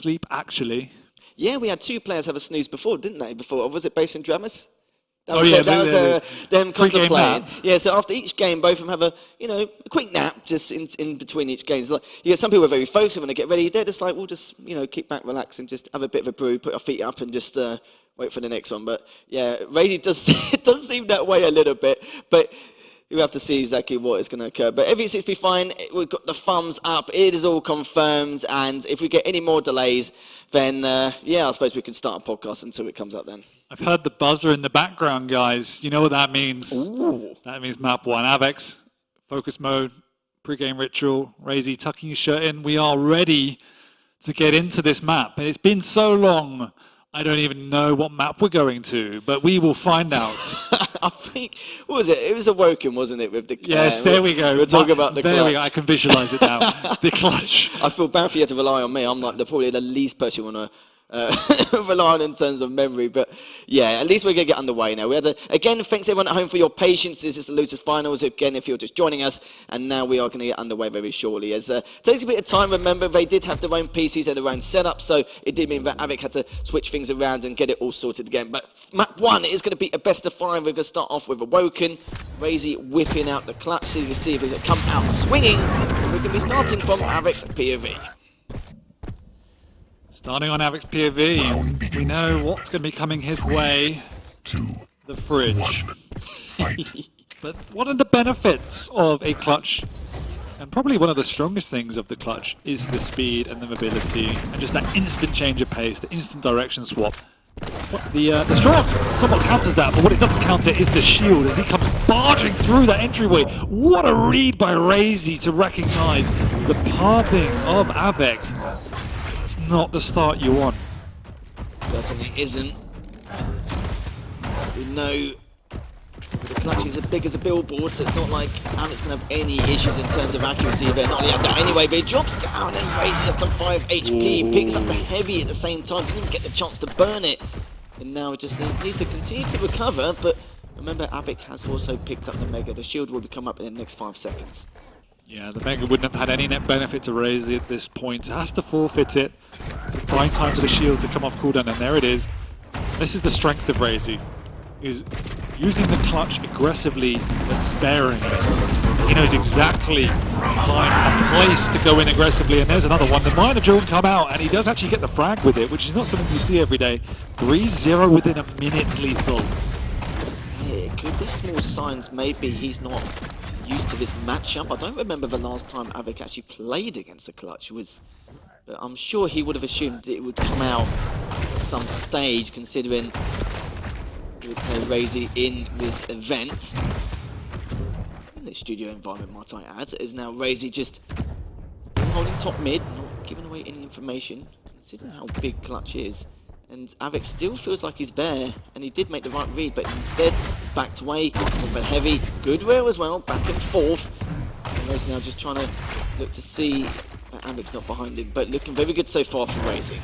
sleep, actually. Yeah, we had 2 players have a snooze before, didn't they? Before, or was it Base and Dramus? That Oh, was yeah, that was them pre-game contemplating. nap. Yeah, so after each game, both of them have a a quick nap just in between each game. So like, you get some people are very focused when they get ready. They're just like, we'll just keep back, relax, and just have a bit of a brew, put our feet up, and just wait for the next one. But yeah, Raisy does it does seem that way a little bit, but. You have to see exactly what is going to occur. But everything seems to be fine. We've got the thumbs up. It is all confirmed. And if we get any more delays, then, yeah, I suppose we can start a podcast until it comes up then. I've heard the buzzer in the background, guys. You know what that means? Ooh. That means map 1. av3k, focus mode, pre-game ritual, Raisy tucking his shirt in. We are ready to get into this map. And it's been so long, I don't even know what map we're going to, but we will find out. I think, what was it? It was Awoken, wasn't it? With the yes, there we go. We're talking about the clutch. There we go. I can visualize it now. The clutch. I feel bad for you to rely on me. I'm like probably the least person you want to rely on in terms of memory. But yeah, at least we're going to get underway now. Again, thanks everyone at home for your patience. This is the Looters Finals. Again, if you're just joining us, and now we are going to get underway very shortly. As takes a bit of time. Remember, they did have their own PCs and their own setup, so it did mean that av3k had to switch things around and get it all sorted again. But map 1 is going to be a best of 5. We're going to start off with Awoken. Raisy whipping out the clutch, so you can see if they come out swinging. We're going to be starting from av3k's POV. Starting on av3k's POV, we know what's going to be coming his way. The fridge. But what are the benefits of a clutch? And probably one of the strongest things of the clutch is the speed and the mobility, and just that instant change of pace, the instant direction swap. The stroke somewhat counters that, but what it doesn't counter is the shield as he comes barging through that entryway. What a read by Raisy to recognize the pathing of av3k. Not the start you want. Certainly isn't. We know the clutch is as big as a billboard, so it's not like av3k's going to have any issues in terms of accuracy. They're not only have that anyway, but it drops down and Raisy has done 5 HP, Ooh. picks up the heavy at the same time, didn't even get the chance to burn it. And now it just needs to continue to recover, but remember av3k has also picked up the Mega. The shield will come up in the next 5 seconds. Yeah, the Mega wouldn't have had any net benefit to Raisy at this point. Has to forfeit it. Buying time for the shield to come off cooldown, and there it is. This is the strength of Raisy, is using the clutch aggressively but sparingly. He knows exactly time and place to go in aggressively, and there's another one. The minor drone come out, and he does actually get the frag with it, which is not something you see every day. 3-0 within a minute lethal. Yeah, it could be small signs. Maybe he's not used to this matchup. I don't remember the last time av3k actually played against the clutch. But I'm sure he would have assumed it would come out at some stage, considering we would play Raisy in this event. In the studio environment, might I add, is now Raisy just still holding top mid, not giving away any information, considering how big clutch is. And av3k still feels like he's there, and he did make the right read, but instead he's backed away with a heavy, good rail as well, back and forth. And Raisy now just trying to look to see that av3k's not behind him, but looking very good so far from Raisy.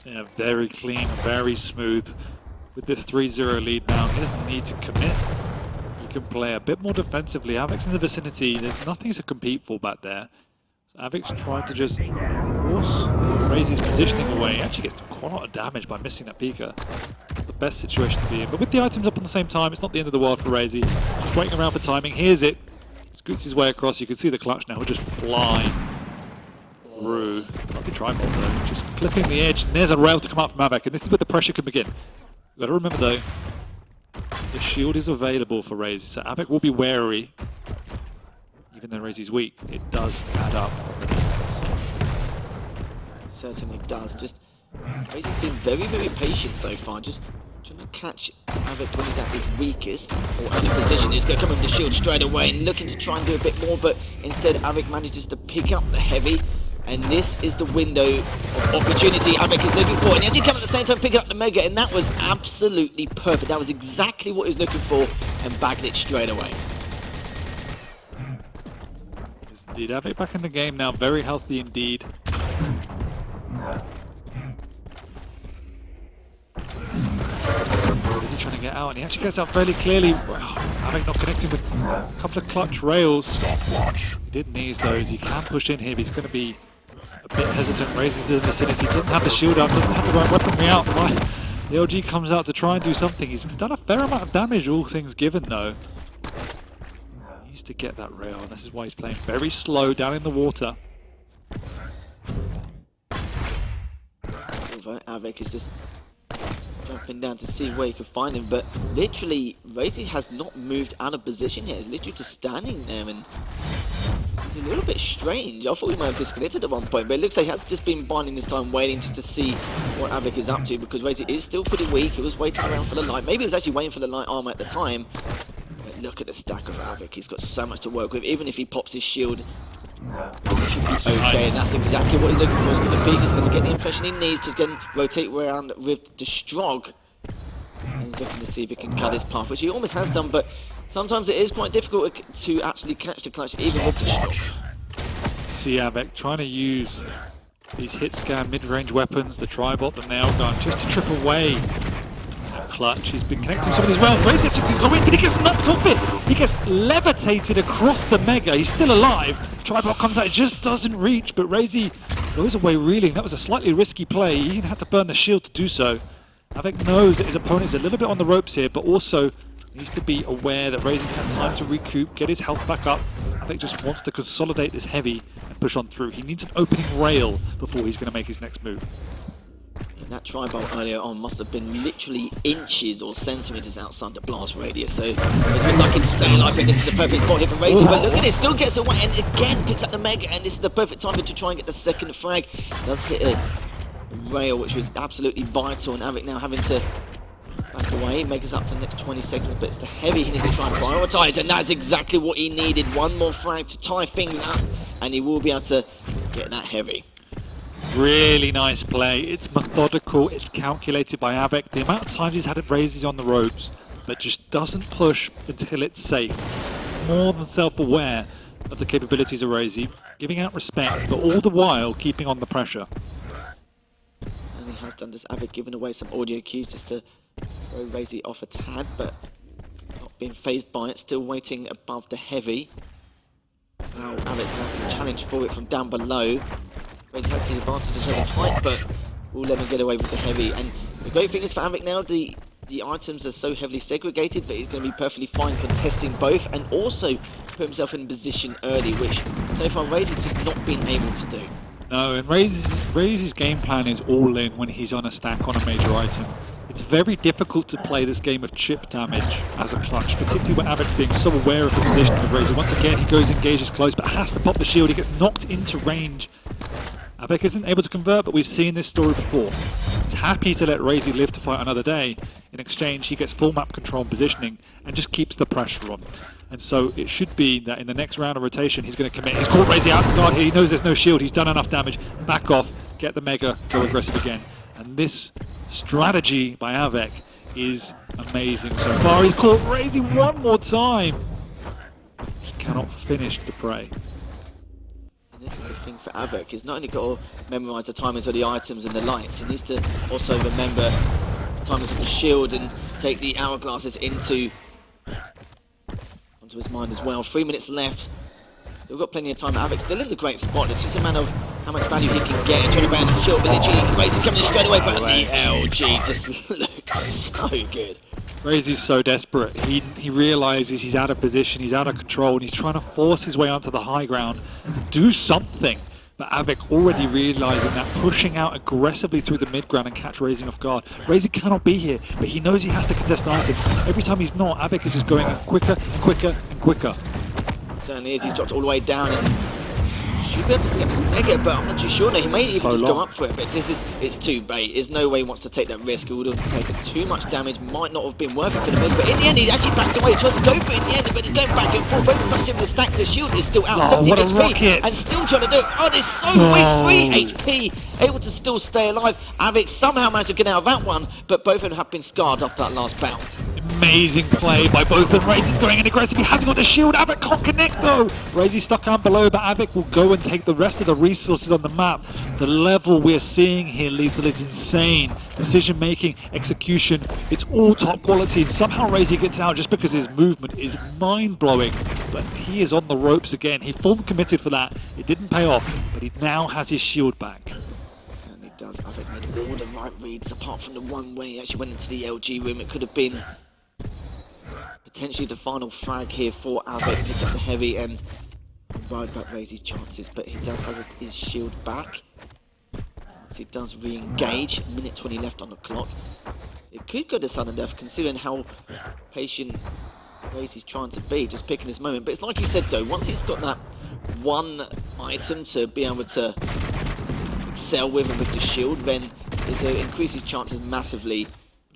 Yeah, very clean, very smooth. With this 3-0 lead now, he doesn't need to commit. He can play a bit more defensively. av3k's in the vicinity, there's nothing to compete for back there. av3k's trying to just force Raisy's positioning away. He actually gets quite a lot of damage by missing that Pika. Not the best situation to be in, but with the items up at the same time, it's not the end of the world for Raisy. Just waiting around for timing. Here's it. Scoots his way across. You can see the clutch now. He'll just fly through. Not the tripod though. Just clipping the edge. And there's a rail to come up from av3k, and this is where the pressure can begin. You've got to remember though, the shield is available for Raisy, so av3k will be wary. Even though Raisy's weak, it does add up. Certainly does. Just Raisy's been very, very patient so far. Just trying to catch av3k when he's at his weakest, or out of position. He's going to come with the shield straight away and looking to try and do a bit more, but instead av3k manages to pick up the heavy. And this is the window of opportunity av3k is looking for. And he actually came at the same time picking up the Mega, and that was absolutely perfect. That was exactly what he was looking for, and bagged it straight away. Indeed, av3k back in the game now, very healthy indeed. Is he trying to get out? And he actually gets out fairly clearly. Wow, av3k not connecting with a couple of clutch rails. He did knees those. He can push in here, but he's going to be a bit hesitant. Raises to the vicinity, doesn't have the shield up, doesn't have the right weaponry out. The LG comes out to try and do something. He's done a fair amount of damage, all things given, though. He needs to get that rail. This is why he's playing very slow down in the water. Avek is just jumping down to see where he can find him, but literally Raisy has not moved out of position here. He's literally just standing there, and this is a little bit strange. I thought he might have disconnected at one point, but it looks like he has just been biding his time, waiting just to see what Avek is up to, because Raisy is still pretty weak. He was waiting around for the light. Maybe he was actually waiting for the light armor at the time. But look at the stack of Avek. He's got so much to work with. Even if he pops his shield, it should be okay, and that's exactly what he's looking for. He's going to beat, he's going to get the impression he needs to again rotate around with the Strog. And he's looking to see if he can cut his path, which he almost has done, but sometimes it is quite difficult to actually catch the clutch, even with the Strog. See Avek trying to use these hit scan mid-range weapons, the tribot, the nail gun, just to trip away that clutch. He's been connecting somebody as well. Raisy can go in, but he gets knocked off it. He gets levitated across the mega. He's still alive. Tribot comes out, it just doesn't reach, but Raisy goes away reeling. That was a slightly risky play. He even had to burn the shield to do so. Avek knows that his opponent's a little bit on the ropes here, but also needs to be aware that Raisy's had time to recoup, get his health back up. Avek just wants to consolidate this heavy and push on through. He needs an opening rail before he's going to make his next move. That tribal earlier on must have been literally inches or centimeters outside the blast radius, so it was lucky to stay alive. This is the perfect spot here for Raisy, but look at it, still gets away and again picks up the mega, and this is the perfect time to try and get the second frag. Does hit a rail, which was absolutely vital, and Avek now having to back away, make us up for the next 20 seconds, but it's the heavy he needs to try and prioritise, and that's exactly what he needed. One more frag to tie things up, and he will be able to get that heavy. Really nice play. It's methodical, it's calculated by Avek. The amount of times he's had it raised on the ropes, but just doesn't push until it's safe. He's more than self-aware of the capabilities of Raisy, giving out respect, but all the while keeping on the pressure. And he has done this. Avek giving away some audio cues just to throw Raisy off a tad, but not being phased by it, still waiting above the heavy. Now Avek's now to challenge for it from down below. Raisy has the advantage of certain height, but will let him get away with the heavy. And the great thing is for Avek now, the items are so heavily segregated that he's going to be perfectly fine contesting both, and also put himself in position early, which so far Raisy's just not been able to do. No, and Raisy's game plan is all in when he's on a stack on a major item. It's very difficult to play this game of chip damage as a clutch, particularly when Avek's being so aware of the position of Raisy. Once again, he goes engages close, but has to pop the shield. He gets knocked into range. Avek isn't able to convert, but we've seen this story before. He's happy to let Raisy live to fight another day. In exchange, he gets full map control and positioning, and just keeps the pressure on. And so it should be that in the next round of rotation, he's going to commit. He's caught Raisy out of guard here. He knows there's no shield. He's done enough damage. Back off, get the mega, go aggressive again. And this strategy by Avek is amazing so far. He's caught Raisy one more time. Just cannot finish the prey. This is the thing for Avek, he's not only got to memorise the timings of the items and the lights, he needs to also remember the timings of the shield and take the hourglasses onto his mind as well. 3 minutes left. We've got plenty of time. Avek's still in the great spot. It's just a matter of how much value he can get. Trying to ban the shield, but literally Raisy's coming in straight away, but the LG just looks so good. Raisy's so desperate. He realises he's out of position, he's out of control, and he's trying to force his way onto the high ground and do something. But Avek already realising that, pushing out aggressively through the mid ground and catch Raisy off guard. Raisy cannot be here, but he knows he has to contest items. Every time he's not, Avek is just going quicker and quicker and quicker. Certainly is. He's dropped all the way down and should be able to pick up his mega, but I'm not too sure. No, he may even just go up for it, but it's too bait. There's no way he wants to take that risk. He would have taken too much damage, might not have been worth it for the mega, but in the end he actually backs away. He tries to go for it in the end, but he's going back and forth. Both of such the stack, the shield is still out. 70 HP and still trying to do it. Oh, they're so weak. 3 HP, able to still stay alive. Avek somehow managed to get out of that one, but both of them have been scarred after that last bout. amazing play by both of them. Raisy's going in aggressive. He hasn't got the shield. av3k can't connect though. Raisy's stuck down below, but av3k will go and take the rest of the resources on the map. The level we're seeing here, Lethal, is insane. Decision making, execution, it's all top quality, and somehow Raisy gets out just because his movement is mind blowing. But he is on the ropes again. He full committed for that. It didn't pay off, but he now has his shield back. Does av3k made all the right reads apart from the one where he actually went into the LG room. It could have been potentially the final frag here for av3k. Picks up the heavy and ride back Raisy's chances, but he does have his shield back. So he does re-engage. Minute 20 left on the clock. It could go to sudden death considering how patient Raisy's trying to be, just picking his moment. But it's like he said though, once he's got that one item to be able to excel with and with the shield, then it increases chances massively.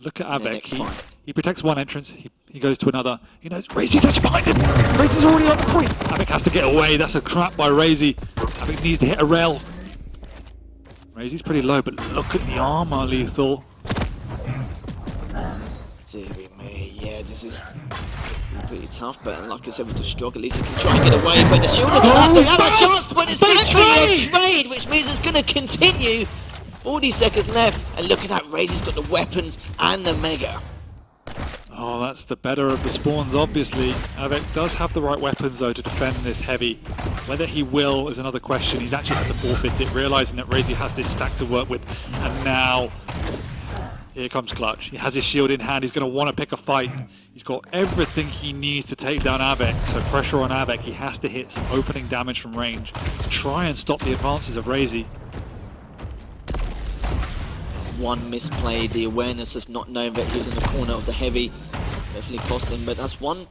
Look at av3k. He protects one entrance, he goes to another. He knows Raisy's actually behind him. Raisy's already on the point. av3k has to get away. That's a trap by Raisy. av3k needs to hit a rail. Raisy's pretty low, but look at the armor, Lethal. Deary me, yeah, this is pretty tough, but like I said, with the stroke, at least he can try and get away, but the shield doesn't have to. He had a chance, but it's going to be a trade, which means it's going to continue. 40 seconds left, and look at that, Raisy's got the weapons and the mega. Oh, that's the better of the spawns, obviously. av3k does have the right weapons, though, to defend this heavy. Whether he will is another question. He's actually had to forfeit it, realising that Raisy has this stack to work with, and now here comes Clutch. He has his shield in hand. He's going to want to pick a fight. He's got everything he needs to take down av3k. So pressure on av3k. He has to hit some opening damage from range to try and stop the advances of Raisy. One misplay, the awareness of not knowing that he was in the corner of the heavy definitely cost him. But that's one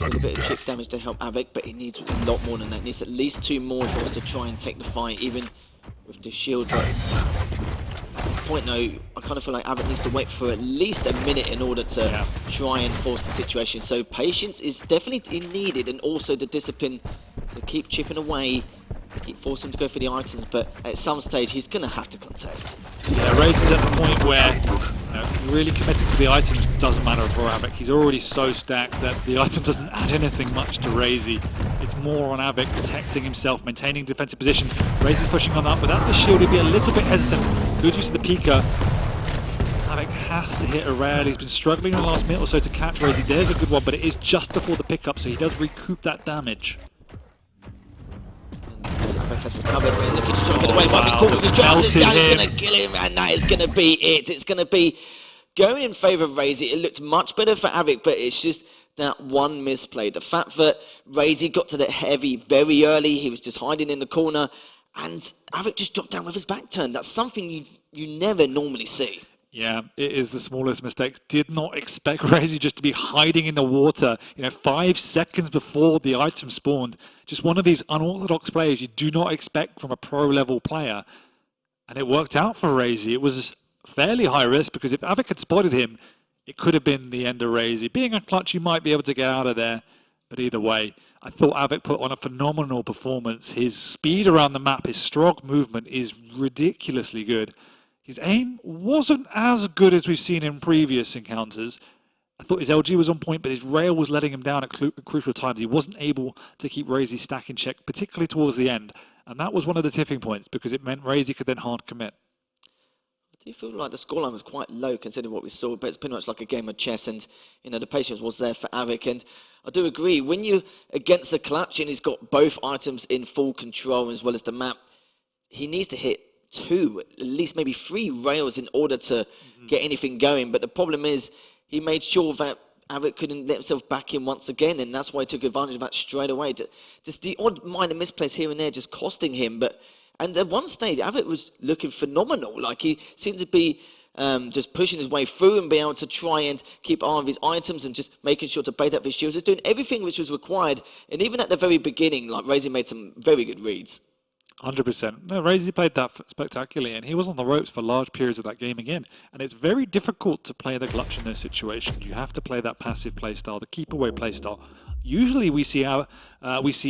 little bit of chip damage to help av3k. But he needs a lot more than that. He needs at least 2 more if he wants to try and take the fight, even with the shield. But at this point, though, I kind of feel like av3k needs to wait for at least a minute in order to try and force the situation. So patience is definitely needed, and also the discipline to keep chipping away, keep forcing him to go for the items. But at some stage, he's going to have to contest. Yeah, Raisy's at the point where really committing to the items doesn't matter for av3k. He's already so stacked that the item doesn't add anything much to Raisy. It's more on av3k protecting himself, maintaining defensive position. Raisy's pushing on that. Without the shield, he'd be a little bit hesitant. Good use of the Pika. av3k has to hit a rail. He's been struggling in the last minute or so to catch Raisy. There's a good one, but it is just before the pickup, so he does recoup that damage. Has recovered, but look, he's trying to get away. Might be caught with the chances down. It's going to kill him, and that is going to be it. It's going to be going in favour of Raisy. It looked much better for av3k, but it's just that one misplay. The fact that Raisy got to the heavy very early, he was just hiding in the corner, and av3k just dropped down with his back turned. That's something you never normally see. Yeah, it is the smallest mistake. Did not expect Raisy just to be hiding in the water, 5 seconds before the item spawned. Just one of these unorthodox players you do not expect from a pro-level player. And it worked out for Raisy. It was fairly high risk, because if av3k had spotted him, it could have been the end of Raisy. Being a Clutch, you might be able to get out of there. But either way, I thought av3k put on a phenomenal performance. His speed around the map, his stroke movement is ridiculously good. His aim wasn't as good as we've seen in previous encounters. I thought his LG was on point, but his rail was letting him down at crucial times. He wasn't able to keep Raisy's stack in check, particularly towards the end. And that was one of the tipping points, because it meant Raisy could then hard commit. I do feel like the scoreline was quite low considering what we saw, but it's pretty much like a game of chess, and the patience was there for av3k. And I do agree, when you're against a Clutch and he's got both items in full control as well as the map, he needs to hit 2, at least maybe 3 rails in order to get anything going. But the problem is, he made sure that av3k couldn't let himself back in once again, and that's why he took advantage of that straight away. Just the odd minor misplays here and there just costing him. And at one stage, av3k was looking phenomenal. Like, he seemed to be just pushing his way through and being able to try and keep on with his items and just making sure to bait up his shields. He was doing everything which was required. And even at the very beginning, like, Raisy made some very good reads. 100%. No, Raisy played that spectacularly, and he was on the ropes for large periods of that game again. And it's very difficult to play the Clutch in those situations. You have to play that passive playstyle, the keep away playstyle. Usually we see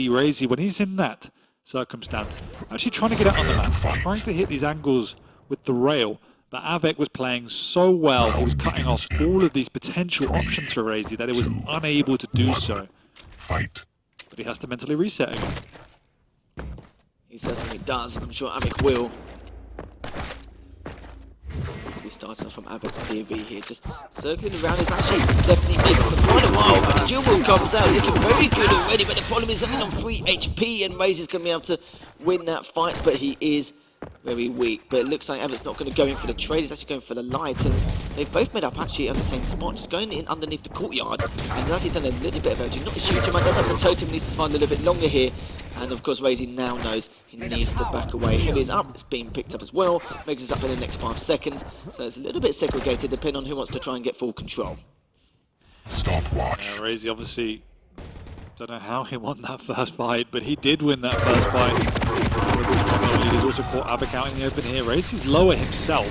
Raisy, when he's in that circumstance, actually trying to get out on the map, trying to hit these angles with the rail. But Avec was playing so well, he was cutting off all of these potential options for Raisy that he was unable to do so. Fight. But he has to mentally reset again. He certainly does, and I'm sure Avec will. He starts off from Avic's POV here, just circling around. Is actually definitely making for quite a while, but Jewel comes out looking very good already, but the problem is only on 3 HP, and Raisy's going to be able to win that fight, but he is very weak. But it looks like Avic's not going to go in for the trade, he's actually going for the light, and they've both made up actually on the same spot, just going in underneath the courtyard, and he's actually done a little bit of edging, not a huge amount, does have the totem, needs to find a little bit longer here, and of course Raisy now knows he needs to back away. Heavy is up, it's being picked up as well, makes us up in the next 5 seconds, so it's a little bit segregated depending on who wants to try and get full control. Stopwatch. Raisy obviously, don't know how he won that first fight, but he did win that first fight. He's also caught Avec out in the open here. Raisy's lower himself.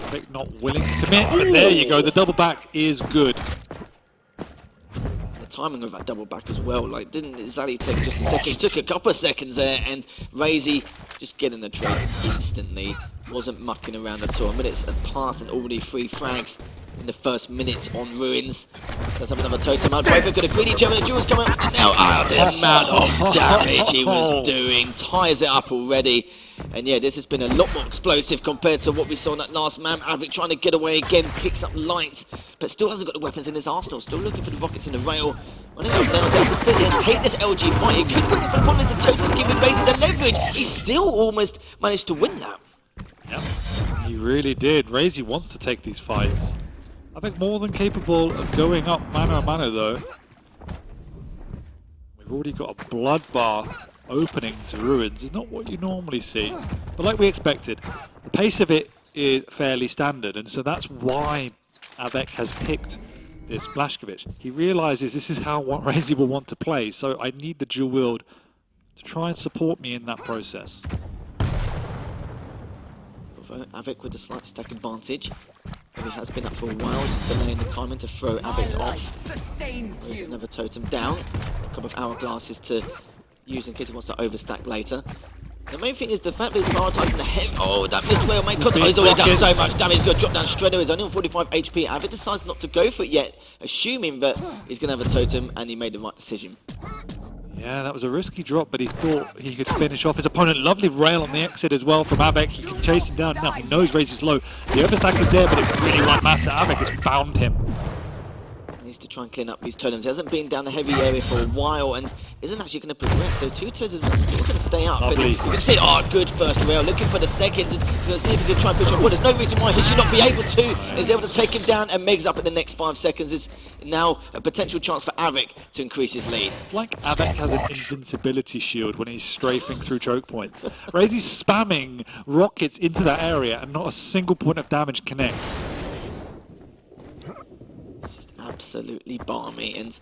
Avec not willing to commit, but there you go, the double back is good. The timing of that double back as well, like didn't exactly take just a second, it took a couple of seconds there, and Raisy just getting the trade instantly, wasn't mucking around at all. Minutes have passed and already 3 frags in the first minute on Ruins. Let's have another totem out. Both are going to greet each other. The Jewel's coming out. And now, the amount of damage he was doing ties it up already. And yeah, this has been a lot more explosive compared to what we saw in that last man. Avec trying to get away again, picks up light, but still hasn't got the weapons in his arsenal. Still looking for the rockets in the rail. Running up now, able to sit here and take this LG fight. He could win it, but the problem is the totem giving Raisy the leverage. He still almost managed to win that. Yep, he really did. Raisy wants to take these fights. I think more than capable of going up mano a mano though. We've already got a bloodbath opening to Ruins. It's not what you normally see, but like we expected, the pace of it is fairly standard, and so that's why Avec has picked this Blazkowicz. He realizes this is how Raisy will want to play, so I need the dual wield to try and support me in that process. Avec with a slight stack advantage. He has been up for a while, just delaying the timing to throw Avec off. There's another totem down. A couple of hourglasses to use in case he wants to overstack later. The main thing is the fact that he's prioritising the heavy. Oh, that missed well, mate. God, he's already done so much damage. He's got to drop down straight away. He's only on 45 HP. Avec decides not to go for it yet, assuming that he's going to have a totem, and he made the right decision. Yeah, that was a risky drop, but he thought he could finish off his opponent. Lovely rail on the exit as well from Avec. He can chase him down now. He knows Raisy's low. The overstack is there, but it really won't matter. Avec has found him. He needs to try and clean up these totems. He hasn't been down the heavy area for a while and isn't actually going to progress. So 2 totems are still going to stay up. But you can see, oh, good first rail. Looking for the second. He's going to see if he can try and push on. Well, there's no reason why he should not be able to. He's able to take him down and Meg's up in the next 5 seconds. It's now a potential chance for Avec to increase his lead. Like Avec has an invincibility shield when he's strafing through choke points. Raisy's spamming rockets into that area and not a single point of damage connects. It's just absolutely balmy, and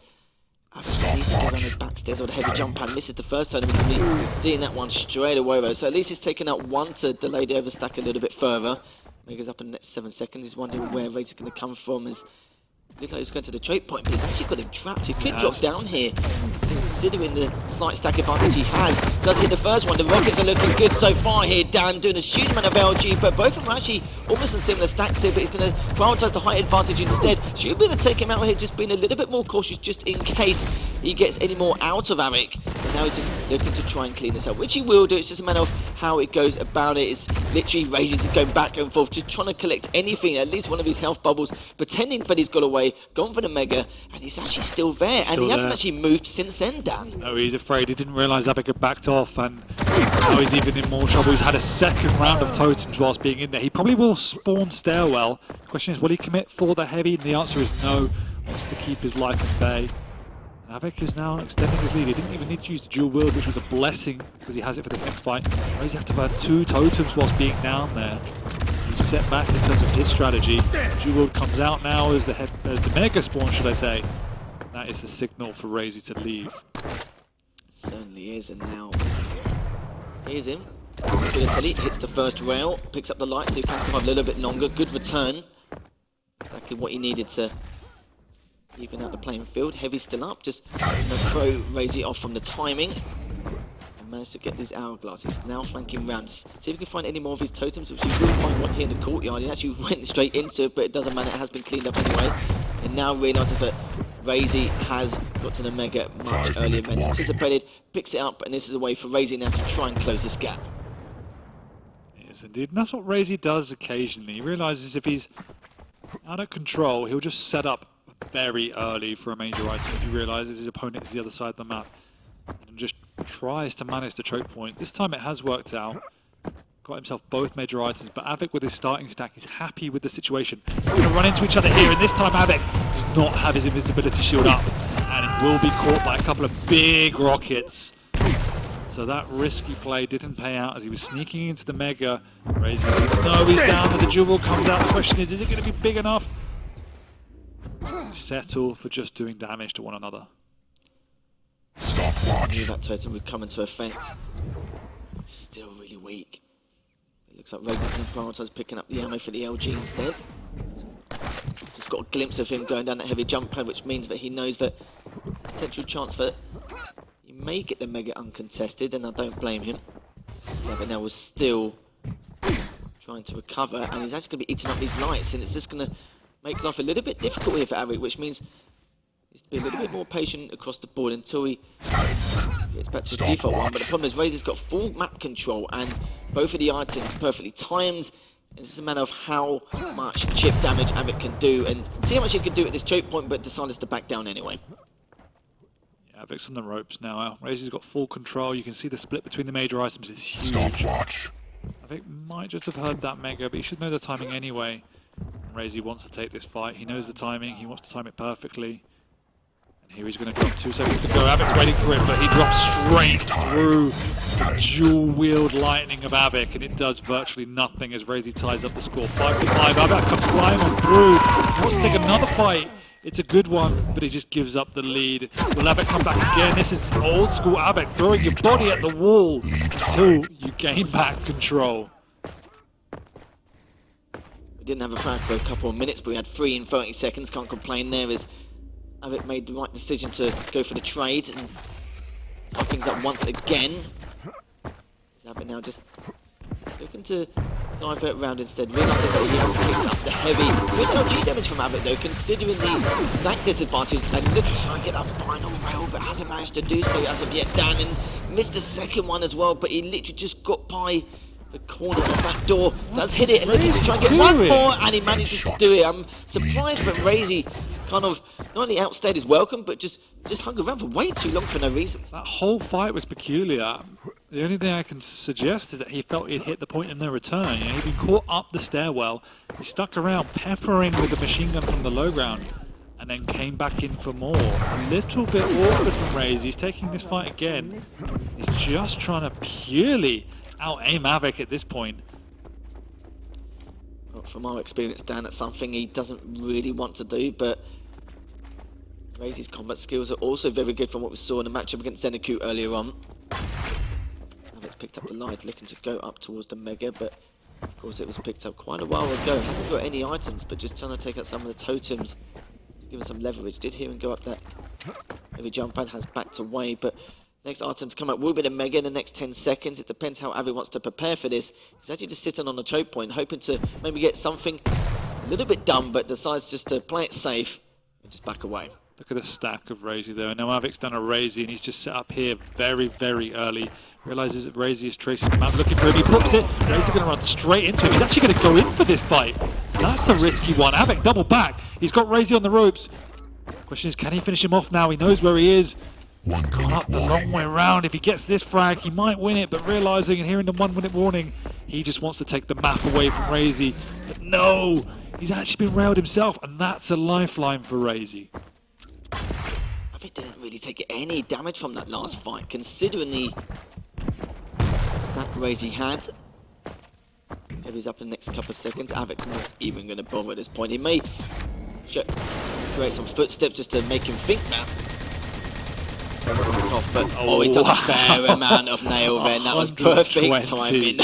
Avec needs to get on his backstairs or the heavy jump pad. Misses the first time. He's going to be seeing that one straight away though. So at least he's taken out one to delay the overstack a little bit further. Mega's up in the next 7 seconds. He's wondering where Raisy's going to come from. As looks like he's going to the choke point, but he's actually got him trapped. He could drop down here, considering the slight stack advantage he has. Does hit the first one. The rockets are looking good so far here. Dan doing a huge amount of LG, but both of them are actually almost in similar stacks here, but he's going to prioritise the height advantage instead. Should be able to take him out here, just being a little bit more cautious just in case he gets any more out of Avec. But now he's just looking to try and clean this up, which he will do. It's just a matter of how it goes about it. It's literally Raisy to go back and forth, just trying to collect anything, at least one of his health bubbles, pretending that he's got away, gone for the Mega, and he's actually still there, and he hasn't actually moved since then, Dan. No, he's afraid. He didn't realise Avec had backed off, and now he's even in more trouble. He's had a second round of totems whilst being in there. He probably will spawn stairwell. The question is, will he commit for the heavy? And the answer is no. Wants to keep his life at bay. Avec is now extending his lead. He didn't even need to use the dual wield, which was a blessing because he has it for the next fight. Raisy have to burn 2 totems whilst being down there. He's set back in terms of his strategy. Dual wield comes out now as the mega spawn, should I say. That is the signal for Raisy to leave. Certainly is, and now here's him. Utility hits the first rail, picks up the light so he can survive a little bit longer. Good return. Exactly what he needed to even out the playing field. Heavy still up, just throw Raisy off from the timing. managed to get these hourglasses. Now flanking round. See if we can find any more of his totems, which he will find one here in the courtyard. He actually went straight into it, but it doesn't matter. It has been cleaned up anyway. And now realises that Raisy has got to the Mega much earlier than anticipated. Picks it up, and this is a way for Raisy now to try and close this gap. Yes, indeed. And that's what Raisy does occasionally. He realises if he's out of control, he'll just set up very early for a major item if he realises his opponent is the other side of the map. And just tries to manage the choke point. This time it has worked out. Got himself both major items, but Avik with his starting stack is happy with the situation. They're going to run into each other here, and this time Avik does not have his invisibility shield up, and it will be caught by a couple of big rockets. So that risky play didn't pay out as he was sneaking into the Mega. Raisy says, no, he's down, but the jewel comes out. The question is it going to be big enough? Settle for just doing damage to one another. I knew that totem would come into effect. Still really weak. It looks like Raisy can prioritise picking up the ammo for the LG instead. Just got a glimpse of him going down that heavy jump pad, which means that he knows that potential chance that he may get the Mega uncontested, and I don't blame him. But now was still trying to recover, and he's actually going to be eating up these lights, and it's just going to make life a little bit difficult here for Awoken, which means he's to be a little bit more patient across the board until he gets back to the default one. But the problem is Raisy's got full map control, and both of the items perfectly timed. It's just a matter of how much chip damage Awoken can do, and see how much he can do at this choke point, but decides to back down anyway. Yeah, Avic's on the ropes now. Raisy's got full control. You can see the split between the major items is huge. Stopwatch. Avic might just have heard that Mega, but he should know the timing anyway. Raisy wants to take this fight. He knows the timing. He wants to time it perfectly. And here he's going to drop 2 seconds to go. Avic's waiting for it, but he drops straight through the dual-wield lightning of Avic, and it does virtually nothing as Raisy ties up the score. 5-5. Avic comes flying on through. He wants to take another fight. It's a good one, but he just gives up the lead. Will Avic come back again? This is old school Avic, throwing your body at the wall until you gain back control. Didn't have a frag for a couple of minutes, but we had 3 in 30 seconds. Can't complain there as Avic made the right decision to go for the trade and tie things up once again. Avic now just looking to divert round instead, realising that he has picked up the heavy. Really no G damage from Avic though, considering the stack disadvantage, and looking to try and get that final rail, but hasn't managed to do so as of yet. Dan and missed the second one as well, but he literally just got by the corner of the back door, does hit it, and looking to try and get one more, and he manages to do it. I'm surprised that Raisy kind of not only outstayed his welcome, but just hung around for way too long for no reason. That whole fight was peculiar. The only thing I can suggest is that he felt he'd hit the point of no return. You know, he'd been caught up the stairwell, he stuck around peppering with the machine gun from the low ground, and then came back in for more. A little bit awkward from Raisy. He's taking this fight again. He's just trying to purely out-aim Avic at this point. Well, from our experience, Dan, it's something he doesn't really want to do, but Raisy's combat skills are also very good from what we saw in the matchup against Zeneku earlier on. Avic's picked up the light, looking to go up towards the Mega, but of course it was picked up quite a while ago. Hasn't got any items, but just trying to take out some of the totems to give him some leverage. Did hear him go up that heavy jump pad, has backed away, but next item to come up will be the Mega in the next 10 seconds. It depends how Avic wants to prepare for this. He's actually just sitting on the choke point, hoping to maybe get something a little bit dumb, but decides just to play it safe and just back away. Look at the stack of Raisy there. Now Avic's done a Raisy, and he's just set up here very, very early. Realises that Raisy is tracing the map, looking for him. He puts it. Raisy's going to run straight into him. He's actually going to go in for this fight. That's a risky one. Avic double back. He's got Raisy on the ropes. Question is, can he finish him off now? He knows where he is. Gone up the long way round. If he gets this frag, he might win it, but realising and hearing the 1-minute warning, he just wants to take the map away from Raisy. But no! He's actually been railed himself, and that's a lifeline for Raisy. Avic didn't really take any damage from that last fight, considering the stack Raisy had. If he's up in the next couple of seconds, Avic's not even going to bother at this point. He may create some footsteps just to make him think that. But he's done a fair amount of nail there, and that was perfect timing.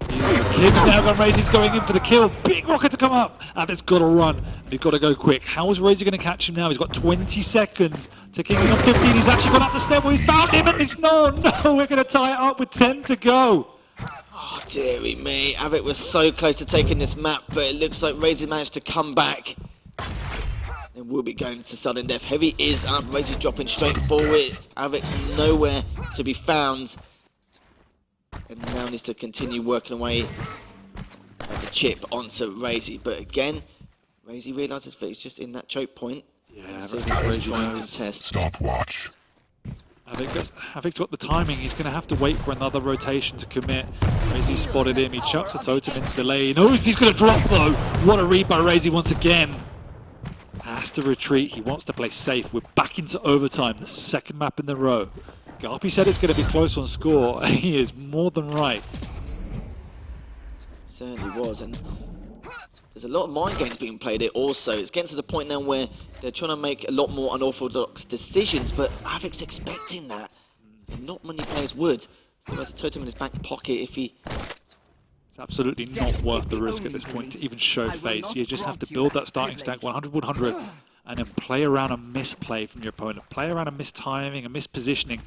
He's Hit the nail gun. Raisy's going in for the kill. Big rocket to come up. Avic's got to run. He's got to go quick. How is Raisy going to catch him now? He's got 20 seconds. Ticking on 15. He's actually gone up the step. He's found him, and it's no. We're going to tie it up with 10 to go. Oh, dearie me. Avic was so close to taking this map, but it looks like Raisy managed to come back. And we'll be going to sudden death. Heavy is up. Raisy's dropping straight forward. Avic's nowhere to be found. And now needs to continue working away at the chip onto Raisy. But again, Raisy realises that he's just in that choke point. Yeah, so he's trying to test. Stopwatch. Avic's got the timing. He's going to have to wait for another rotation to commit. Raisy spotted him. He chucks a totem into the lane. Oh, he's going to drop though. What a read by Raisy once again. Has to retreat. He wants to play safe. We're back into overtime. The second map in the row. Garpy said it's going to be close on score. He is more than right. Certainly was. And there's a lot of mind games being played here also. It's getting to the point now where they're trying to make a lot more unorthodox decisions, but Avic's expecting that. And not many players would. Still has a totem in his back pocket if he... It's absolutely not worth the risk at this point to even show face. You just have to build that starting stack 100-100 and then play around a misplay from your opponent. Play around a mistiming, a mispositioning.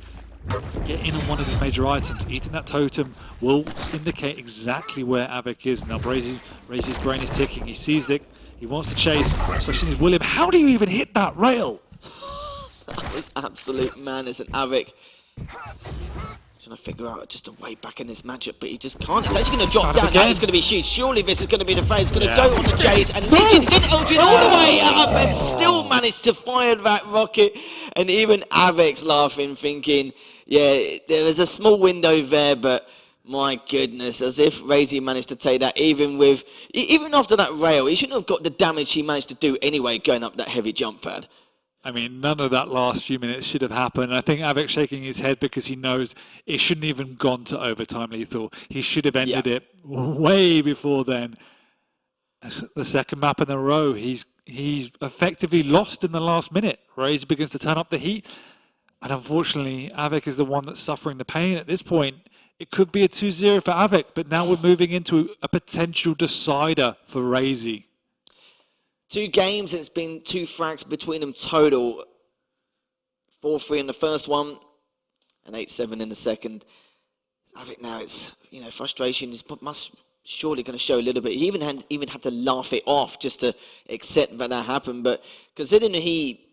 Get in on one of his major items. Eating that totem will indicate exactly where Avic is. Now Raisy's brain is ticking. He sees that he wants to chase. Especially his William. How do you even hit that rail? That was absolute madness, and Avic trying to figure out just a way back in this matchup, but he just can't. It's actually going to drop down. That is going to be huge. Surely this is going to be the phase. It's going to go on the chase, and Legion's hit Eldrin all the way up and still managed to fire that rocket. And even Avic's laughing, thinking, yeah, there was a small window there, but my goodness, as if Raisy managed to take that even after that rail. He shouldn't have got the damage he managed to do anyway, going up that heavy jump pad. I mean, none of that last few minutes should have happened. I think Avic's shaking his head because he knows it shouldn't even gone to overtime lethal. He should have ended it way before then. The second map in a row, he's effectively lost in the last minute. Raisy begins to turn up the heat. And unfortunately, Avic is the one that's suffering the pain. At this point, it could be a 2-0 for Avic, but now we're moving into a potential decider for Raisy. 2 games, it's been 2 frags between them total. 4-3 in the first one, and 8-7 in the second. Avic now, it's, you know, frustration is must surely going to show a little bit. He even had to laugh it off just to accept that happened. But considering he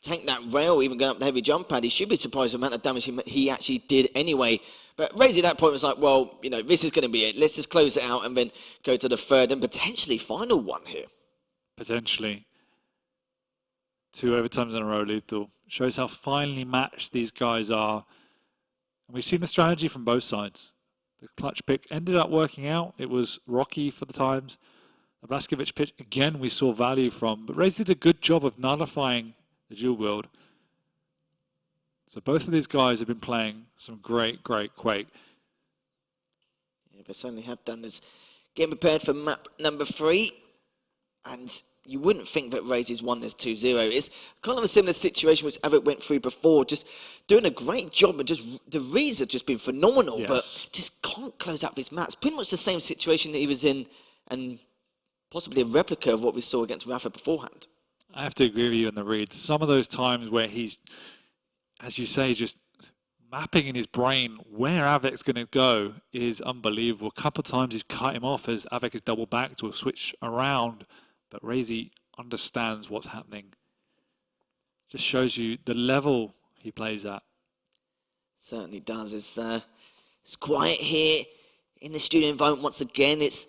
tanked that rail, even going up the heavy jump pad, he should be surprised at the amount of damage he actually did anyway. But Raisy at that point was like, well, you know, this is going to be it. Let's just close it out and then go to the third and potentially final one here. Potentially. 2 overtimes in a row, lethal. Shows how finely matched these guys are. And we've seen the strategy from both sides. The clutch pick ended up working out. It was rocky for the times. The Blaskovich pitch, again, we saw value from. But Raisy did a good job of nullifying the dual wield. So both of these guys have been playing some great Quake. Yeah, they certainly have done this. Getting prepared for map number 3. And you wouldn't think that Raisy's won this 2-0. It's kind of a similar situation which Avic went through before, just doing a great job, and just the reads have just been phenomenal, but just can't close out these maps. Pretty much the same situation that he was in, and possibly a replica of what we saw against Rafa beforehand. I have to agree with you on the reads. Some of those times where he's, as you say, just mapping in his brain where Avic's going to go is unbelievable. A couple of times he's cut him off as Avic has double backed or switched around. But Raisy understands what's happening. Just shows you the level he plays at. Certainly does. It's quiet here in the studio environment once again. It's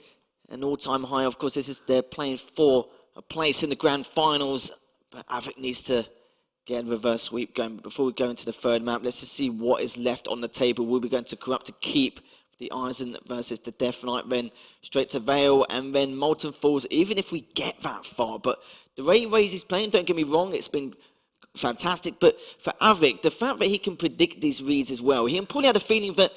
an all-time high. Of course, they're playing for a place in the grand finals. But Avic needs to get a reverse sweep going. But before we go into the third map, let's just see what is left on the table. We'll be going to Corrupt to keep the Eisen versus the Death Knight, then straight to Vale, and then Molten Falls, even if we get that far. But the way Raisy's playing, don't get me wrong, it's been fantastic. But for Avic, the fact that he can predict these reads as well, he probably had a feeling that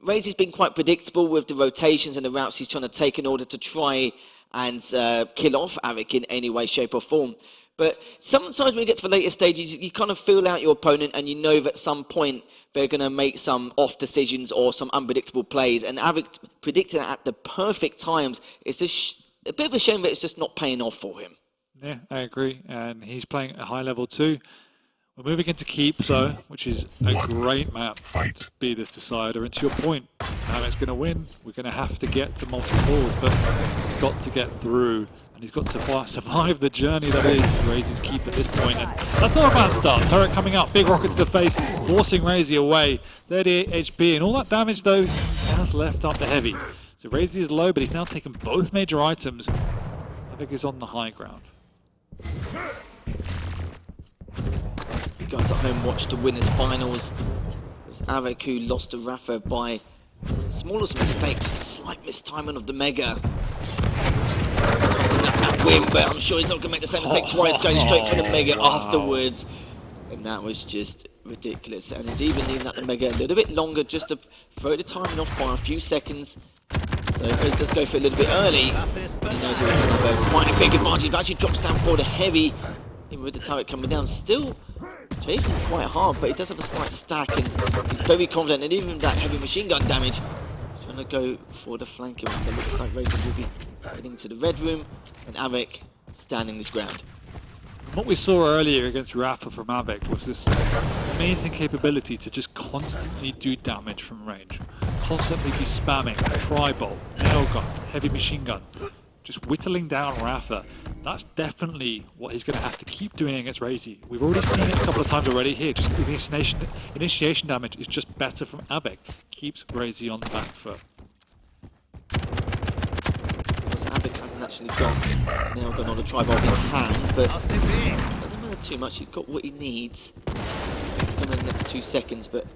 Raisy's been quite predictable with the rotations and the routes he's trying to take in order to try and kill off Avic in any way, shape or form. But sometimes when you get to the later stages, you kind of feel out your opponent and you know that at some point they're going to make some off decisions or some unpredictable plays. And Avik predicted it at the perfect times. It's just a bit of a shame that it's just not paying off for him. Yeah, I agree. And he's playing at a high level too. We're moving into Keep, so, which is a great map to be this decider. And to your point, Avik's going to win. We're going to have to get to Molten Falls, but he's got to get through. And he's got to survive the journey that is Raisy's Keep at this point. And that's not a bad start. Turret coming out, big rocket to the face, forcing Raisy away. 38 HP, and all that damage though, has left up the heavy. So Raisy is low, but he's now taken both major items. Avik is on the high ground. You guys at home watched the winners finals. It was Avik who lost to Rafa by the smallest mistake, just a slight mistiming of the Mega. That win, but I'm sure he's not going to make the same mistake twice, going straight for the Mega afterwards. And that was just ridiculous. And he's even leaving that the Mega a little bit longer just to throw the timing off by a few seconds. So if he does go for a little bit early, he knows he'll have quite a big advantage. He actually drops down for the heavy, even with the turret coming down. Still chasing quite hard, but he does have a slight stack, and he's very confident. And even that heavy machine gun damage, trying to go for the flanking. It looks like Raisy will be heading to the red room, and Avik standing his ground. What we saw earlier against Rafa from Avik was this amazing capability to just constantly do damage from range. Constantly be spamming tri-bolt, nail gun, heavy machine gun, just whittling down Rafa. That's definitely what he's going to have to keep doing against Raisy. We've already seen it a couple of times already here. Just the initiation damage is just better from Avik. Keeps Raisy on the back foot. Avik hasn't actually got nail gun or the tri-bolt in hand, but doesn't matter too much. He's got what he needs. It's coming in the next 2 seconds, but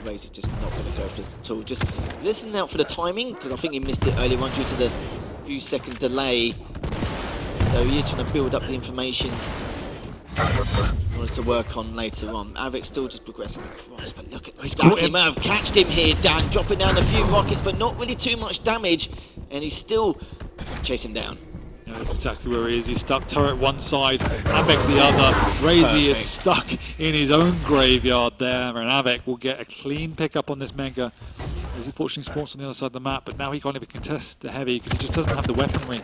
Raisy's just not going to go for this at all. Just listen out for the timing, because I think he missed it earlier on due to the few second delay. So he is trying to build up the information in order to work on later on. Avik's still just progressing across, but look at the stack. He might have catched him here, Dan, dropping down a few rockets, but not really too much damage, and he's still chasing down. Yeah, that's exactly where he is. He's stuck turret one side, Avik the other. Raisy is stuck in his own graveyard there, and Avik will get a clean pickup on this Mega. He's unfortunately spawns on the other side of the map, but now he can't even contest the heavy because he just doesn't have the weaponry.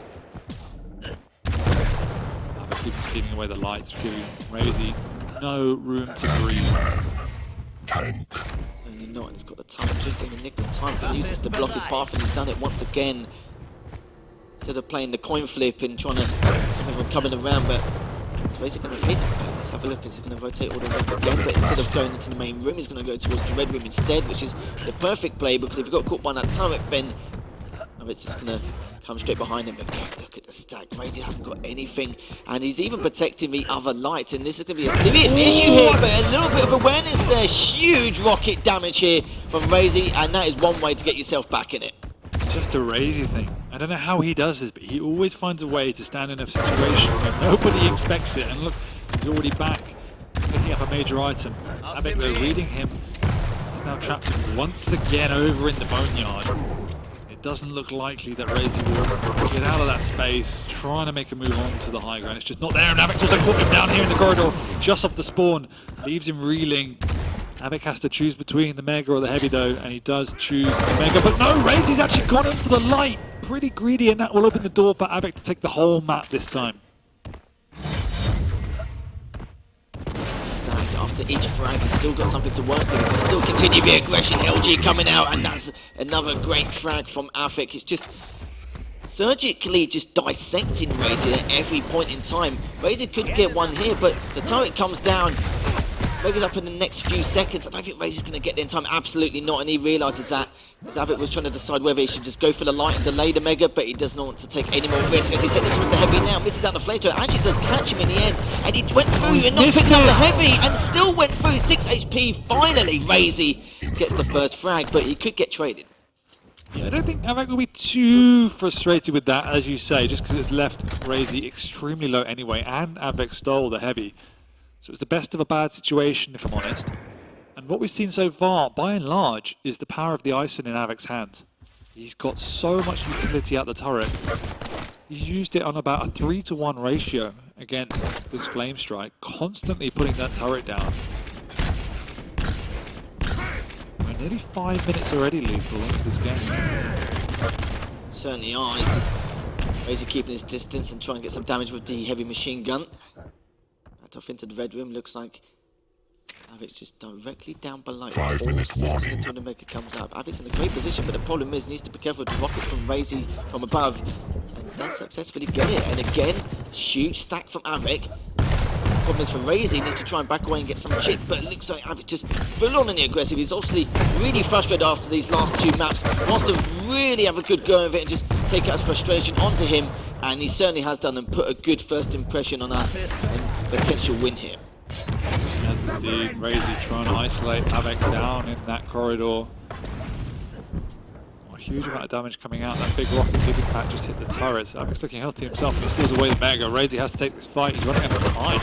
Avik keeps stealing away the lights, giving Raisy no room to breathe. Only not, and he's got the time just in the nick of time to use this to block his path, and he's done it once again. Instead of playing the coin flip and trying to stop him from coming around, but he's basically going to take it. Let's have a look, he's going to rotate all the way again, but instead of going into the main room, he's going to go towards the red room instead, which is the perfect play, because if he got caught by that turret, then it's just going to come straight behind him. But look at the stack, Raisy hasn't got anything, and he's even protecting the other lights, and this is going to be a serious issue here, but a little bit of awareness there. Huge rocket damage here from Raisy, and that is one way to get yourself back in it. Just a Raisy thing. I don't know how he does this, but he always finds a way to stand in a situation where nobody expects it. And look, he's already back, picking up a major item. Avik, though, reading him, he's now trapped once again over in the boneyard. It doesn't look likely that Raisy will get out of that space, trying to make a move on to the high ground. It's just not there, and Avik's also caught him down here in the corridor, just off the spawn, leaves him reeling. Avik has to choose between the Mega or the Heavy though, and he does choose the Mega, but no, Raisy's actually gone in for the light. Pretty greedy, and that will open the door for Avik to take the whole map this time. Stack after each frag, he's still got something to work with. He can still continue the aggression. LG coming out, and that's another great frag from Avik. It's just surgically just dissecting Raisy at every point in time. Raisy could get one here, but the turret comes down. Mega's up in the next few seconds. I don't think Raisy's going to get there in time. Absolutely not, and he realises that as Avik was trying to decide whether he should just go for the light and delay the Mega, but he does not want to take any more risk as he's heading towards the Heavy now. Misses out the flamethrower. Actually does catch him in the end, and he went through and not picked up the Heavy, and still went through. 6 HP. Finally, Raisy gets the first frag, but he could get traded. Yeah, I don't think Avik will be too frustrated with that, as you say, just because it's left Raisy extremely low anyway, and Avik stole the Heavy. So it's the best of a bad situation, if I'm honest. And what we've seen so far, by and large, is the power of the Ison in Avik's hands. He's got so much utility out the turret. He's used it on about a 3-to-1 ratio. against this Flame Strike, constantly putting that turret down. We're nearly 5 minutes already lethal into this game. Certainly are. He's just Raisy keeping his distance and trying to get some damage with the heavy machine gun. Back off into the red room. Looks like Avic's just directly down below. 5 4 minute seconds warning. until the Mega comes up. Avic's in a great position, but the problem is he needs to be careful with the rockets from Raisy from above. And does successfully get it. And again, huge stack from Avic. Problem is for Raisy, he needs to try and back away and get some chip, but it looks like Avic just full on in the aggressive. He's obviously really frustrated after these last 2 maps. Wants to really have a good go of it and just take out his frustration onto him. And he certainly has done and put a good first impression on us and potential win here. Yes, indeed. Raisy trying to isolate Avic down in that corridor. A huge amount of damage coming out. That big rocket impact just hit the turrets. Avic's looking healthy himself. He steals away the Mega. Raisy has to take this fight. He's running out of time.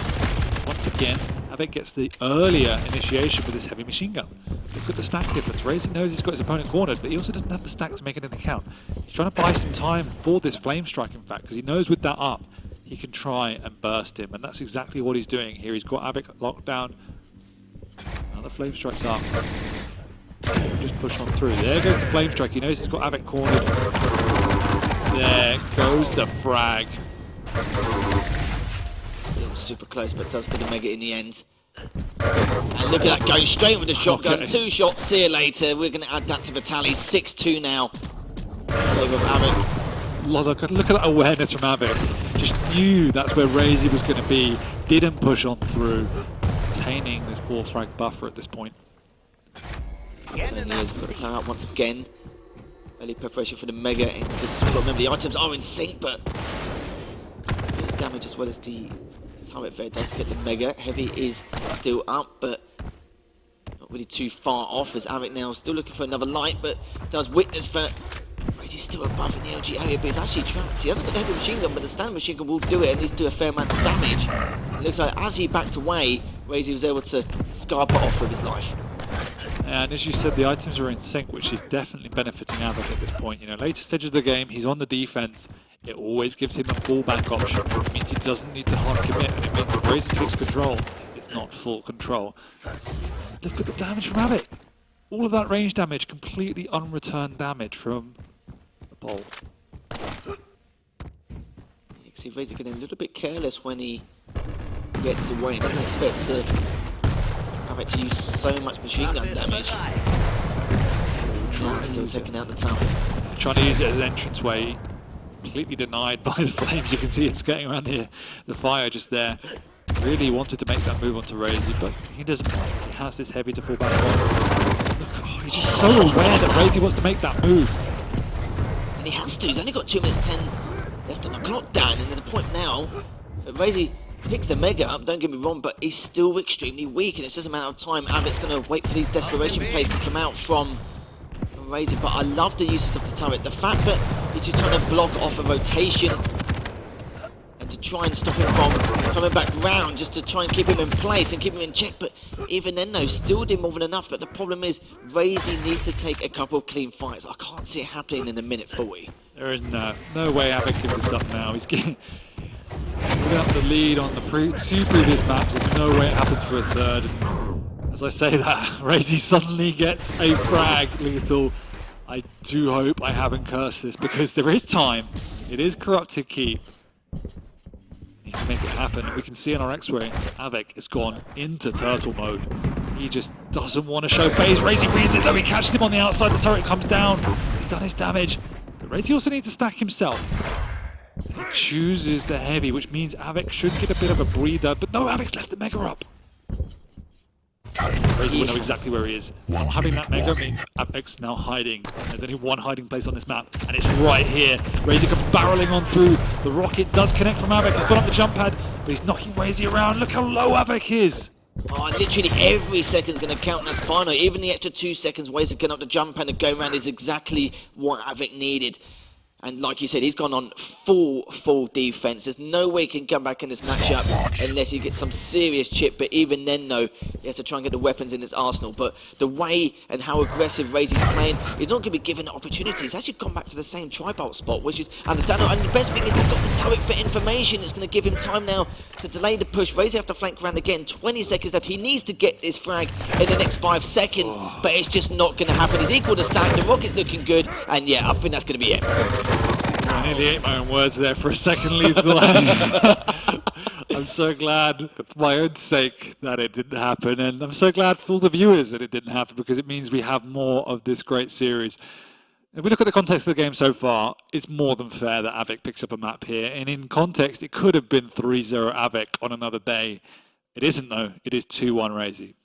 Once again, Avic gets the earlier initiation with his heavy machine gun. Look at the stack difference. Raisy knows he's got his opponent cornered, but he also doesn't have the stack to make anything count. He's trying to buy some time for this Flame Strike, in fact, because he knows with that up, he can try and burst him, and that's exactly what he's doing here. He's got Avic locked down. Now the Flame Strike's up. Just push on through. There goes the Flame Strike. He knows he's got Avic cornered. There goes the frag. Still super close, but does get the Mega in the end. And look at that, going straight with the shotgun. Okay. 2 shots, see you later. We're going to add that to the tally. 6-2 now. Over Avic. Look at that awareness from Avic. Just knew that's where Raisy was going to be. Didn't push on through. Retaining this 4 frag buffer at this point. Certainly is. Got the tower out once again. Early preparation for the Mega. Because remember, the items are in sync, but the damage as well as the turret there does get the Mega. Heavy is still up, but not really too far off. As Avic now still looking for another light, but does witness for Raisy's still above in the LG area, but he's actually trapped. He hasn't got the heavy machine gun, but the standard machine gun will do it and needs to do a fair amount of damage. It looks like as he backed away, Raisy was able to scarp it off with his life. And as you said, the items are in sync, which is definitely benefiting Avic at this point. You know, later stage of the game, he's on the defense. It always gives him a fallback option. It means he doesn't need to hard commit, and it means if Raisy takes control, it's not full control. Look at the damage from Avic. All of that range damage, completely unreturned damage from the bolt. You can see Raisy getting a little bit careless when he gets away. He doesn't expect Avic to use so much machine gun damage. Still taking out the tower. Trying to use it as an entranceway. Completely denied by the flames. You can see it's getting around the fire just there. Really wanted to make that move onto Raisy, but he doesn't. He has this heavy to fall back on. Look, oh, he's just so aware that Raisy wants to make that move. And he has to. He's only got 2 minutes 10 left on the clock down, and there's a point now that Raisy picks the Mega up, don't get me wrong, but he's still extremely weak, and it's just a matter of time. Avic's going to wait for these desperation plays to come out from Raisy, but I love the uses of the turret. The fact that he's just trying to block off a rotation and to try and stop him from coming back round, just to try and keep him in place and keep him in check, but even then though, still did more than enough. But the problem is, Raisy needs to take a couple of clean fights. I can't see it happening in a minute 40. There is no way Avic gives this up now. He's getting without the lead on the two previous maps. There's no way it happens for a third. And as I say that, Raisy suddenly gets a frag lethal. I do hope I haven't cursed this, because there is time. It is corrupted keep. Need to make it happen. We can see in our X-ray, Avic has gone into turtle mode. He just doesn't want to show face. Raisy reads it though. He catches him on the outside. The turret comes down. He's done his damage. But Raisy also needs to stack himself. He chooses the heavy, which means Avic should get a bit of a breather. But no, Avic's left the Mega up. Raisy will know exactly where he is. Not having that Mega means Avic's now hiding. There's only one hiding place on this map, and it's right here. Raisy comes barreling on through. The rocket does connect from Avic. He's got up the jump pad, but he's knocking Raisy around. Look how low Avic is. Oh, literally every second's going to count in this final. Even the extra 2 seconds Raisy getting up the jump pad and go around is exactly what Avic needed. And like you said, he's gone on full defense. There's no way he can come back in this matchup unless he gets some serious chip. But even then, no, he has to try and get the weapons in his arsenal. But the way and how aggressive Raisy's playing, he's not going to be given the opportunity. He's actually gone back to the same tri-bolt spot, which is understandable. And the best thing is he's got the turret for information. It's going to give him time now to delay the push. Raisy have to flank around again. 20 seconds left. He needs to get this frag in the next 5 seconds, but it's just not going to happen. He's equal to stack. The rocket's looking good. And yeah, I think that's going to be it. I nearly ate my own words there for a second, Lethal. I'm so glad for my own sake that it didn't happen, and I'm so glad for all the viewers that it didn't happen, because it means we have more of this great series. If we look at the context of the game so far, it's more than fair that av3k picks up a map here, and in context, it could have been 3-0 av3k on another day. It isn't, though. It is 2-1 Raisy. It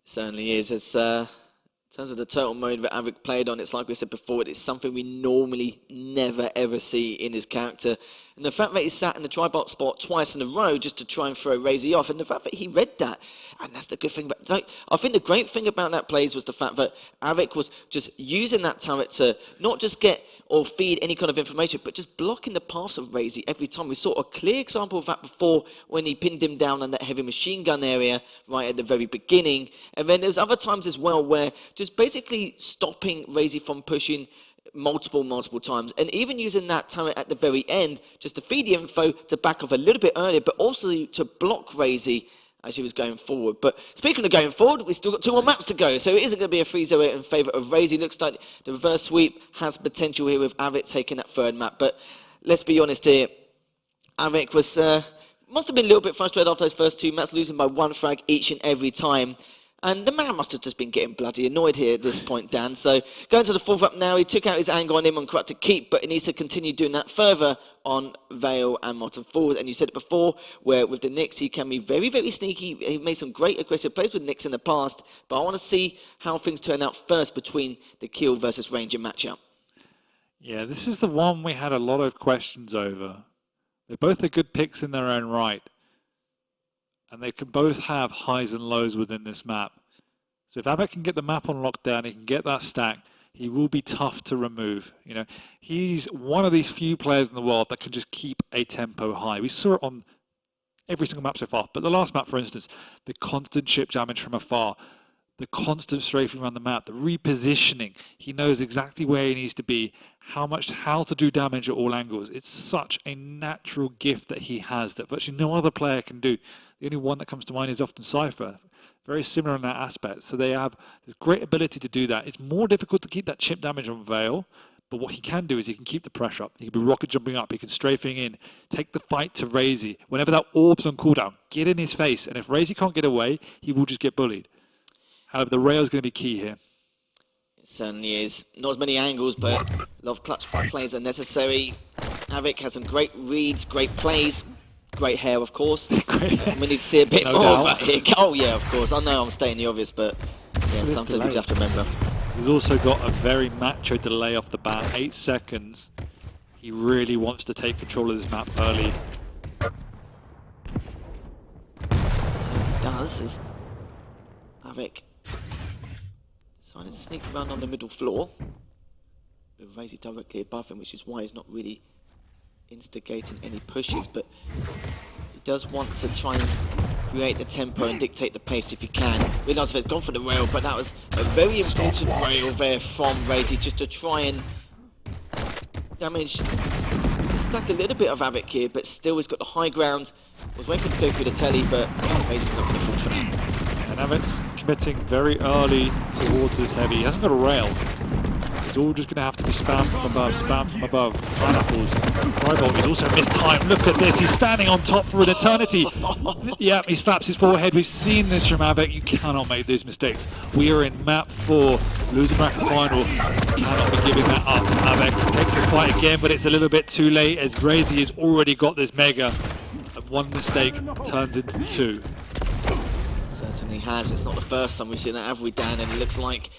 certainly is. It's, in terms of the total mode that av3k played on, it's like we said before, it's something we normally never ever see in his character. And the fact that he sat in the tri-bolt spot twice in a row just to try and throw Raisy off, and the fact that he read that, and that's the good thing. But like, I think the great thing about that plays was the fact that av3k was just using that turret to not just get or feed any kind of information, but just blocking the paths of Raisy every time. We saw a clear example of that before when he pinned him down on that heavy machine gun area right at the very beginning. And then there's other times as well where just basically stopping Raisy from pushing multiple times, and even using that turret at the very end just to feed the info, to back off a little bit earlier, but also to block Raisy as he was going forward. But speaking of going forward, we've still got 2 more maps to go, so it isn't going to be a 3-0 in favour of Raisy. Looks like the reverse sweep has potential here with av3k taking that 3rd map. But let's be honest here, av3k was must have been a little bit frustrated after those first 2 maps, losing by 1 frag each and every time. And the man must have just been getting bloody annoyed here at this point, Dan. So going to the 4th up now, he took out his anger on him on Corrupted Keep, but he needs to continue doing that further on Vale and Molten Falls. And you said it before, where with the Nyx, he can be very, very sneaky. He made some great aggressive plays with Nyx in the past, but I want to see how things turn out first between the Kill versus Ranger matchup. Yeah, this is the one we had a lot of questions over. They're both are good picks in their own right, and they can both have highs and lows within this map. So if av3k can get the map on lockdown, he can get that stack, he will be tough to remove. You know, he's one of these few players in the world that can just keep a tempo high. We saw it on every single map so far, but the last map, for instance, the constant chip damage from afar, the constant strafing around the map, the repositioning. He knows exactly where he needs to be, how to do damage at all angles. It's such a natural gift that he has that virtually no other player can do. The only one that comes to mind is often Cypher. Very similar in that aspect. So they have this great ability to do that. It's more difficult to keep that chip damage on Vale, but what he can do is he can keep the pressure up. He can be rocket jumping up. He can strafing in, take the fight to Raisy. Whenever that orb's on cooldown, get in his face. And if Raisy can't get away, he will just get bullied. However, the rail is going to be key here. It certainly is. Not as many angles, but a lot of clutch plays are necessary. av3k has some great reads, great plays. Great hair, of course. We need to see a bit more of that here. Oh, yeah, of course. I know I'm stating the obvious, but yeah, sometimes you have to remember. He's also got a very macho delay off the bat, 8 seconds. He really wants to take control of this map early. So he does, as av3k decided to sneak around on the middle floor with Raisy directly above him, which is why he's not really instigating any pushes, but he does want to try and create the tempo and dictate the pace if he can. Realise if it's gone for the rail, but that was a very important rail there from Raisy just to try and damage the stack a little bit of av3k here, but still he's got the high ground. Was waiting to go through the telly, but Raisy's not going to fall for that. And av3k's committing very early towards this heavy. He hasn't got a rail. It's all just going to have to be spammed from above, spammed from above. Pineapples. Tribolt, he's also missed time. Look at this, he's standing on top for an eternity. Yeah, he slaps his forehead. We've seen this from av3k. You cannot make these mistakes. We are in map 4, loser bracket final. Cannot be giving that up. av3k takes the fight again, but it's a little bit too late as Raisy has already got this mega. And one mistake turns into 2. Certainly has. It's not the first time we've seen that, have we, Dan? And it looks like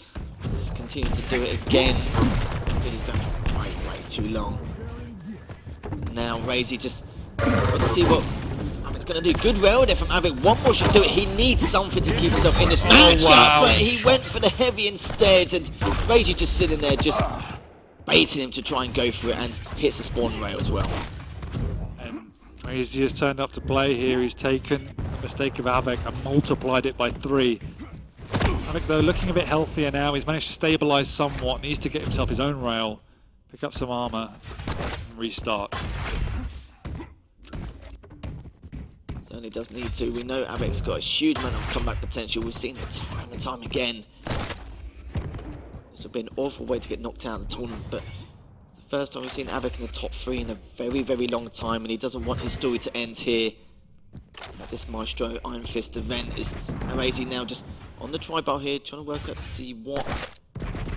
he's continuing to do it again. He's going way too long. Now Raisy just want to see what av3k's going to do. Good rail there from av3k. One more should do it. He needs something to keep himself in this matchup, but he went for the heavy instead, and Raisy just sitting there just baiting him to try and go for it, and hits the spawn rail as well. And Raisy has turned up to play here. He's taken the mistake of Avek and multiplied it by 3. Avek though looking a bit healthier now. He's managed to stabilize somewhat, needs to get himself his own rail, pick up some armor, and restart. Certainly does need to. We know Avek's got a huge amount of comeback potential. We've seen it time and time again. This would be an awful way to get knocked out of the tournament, but it's the first time we've seen Avek in the top 3 in a very, very long time, and he doesn't want his story to end here. This Maestro Iron Fist event is Raisy now just on the tri-bar here, trying to work out to see what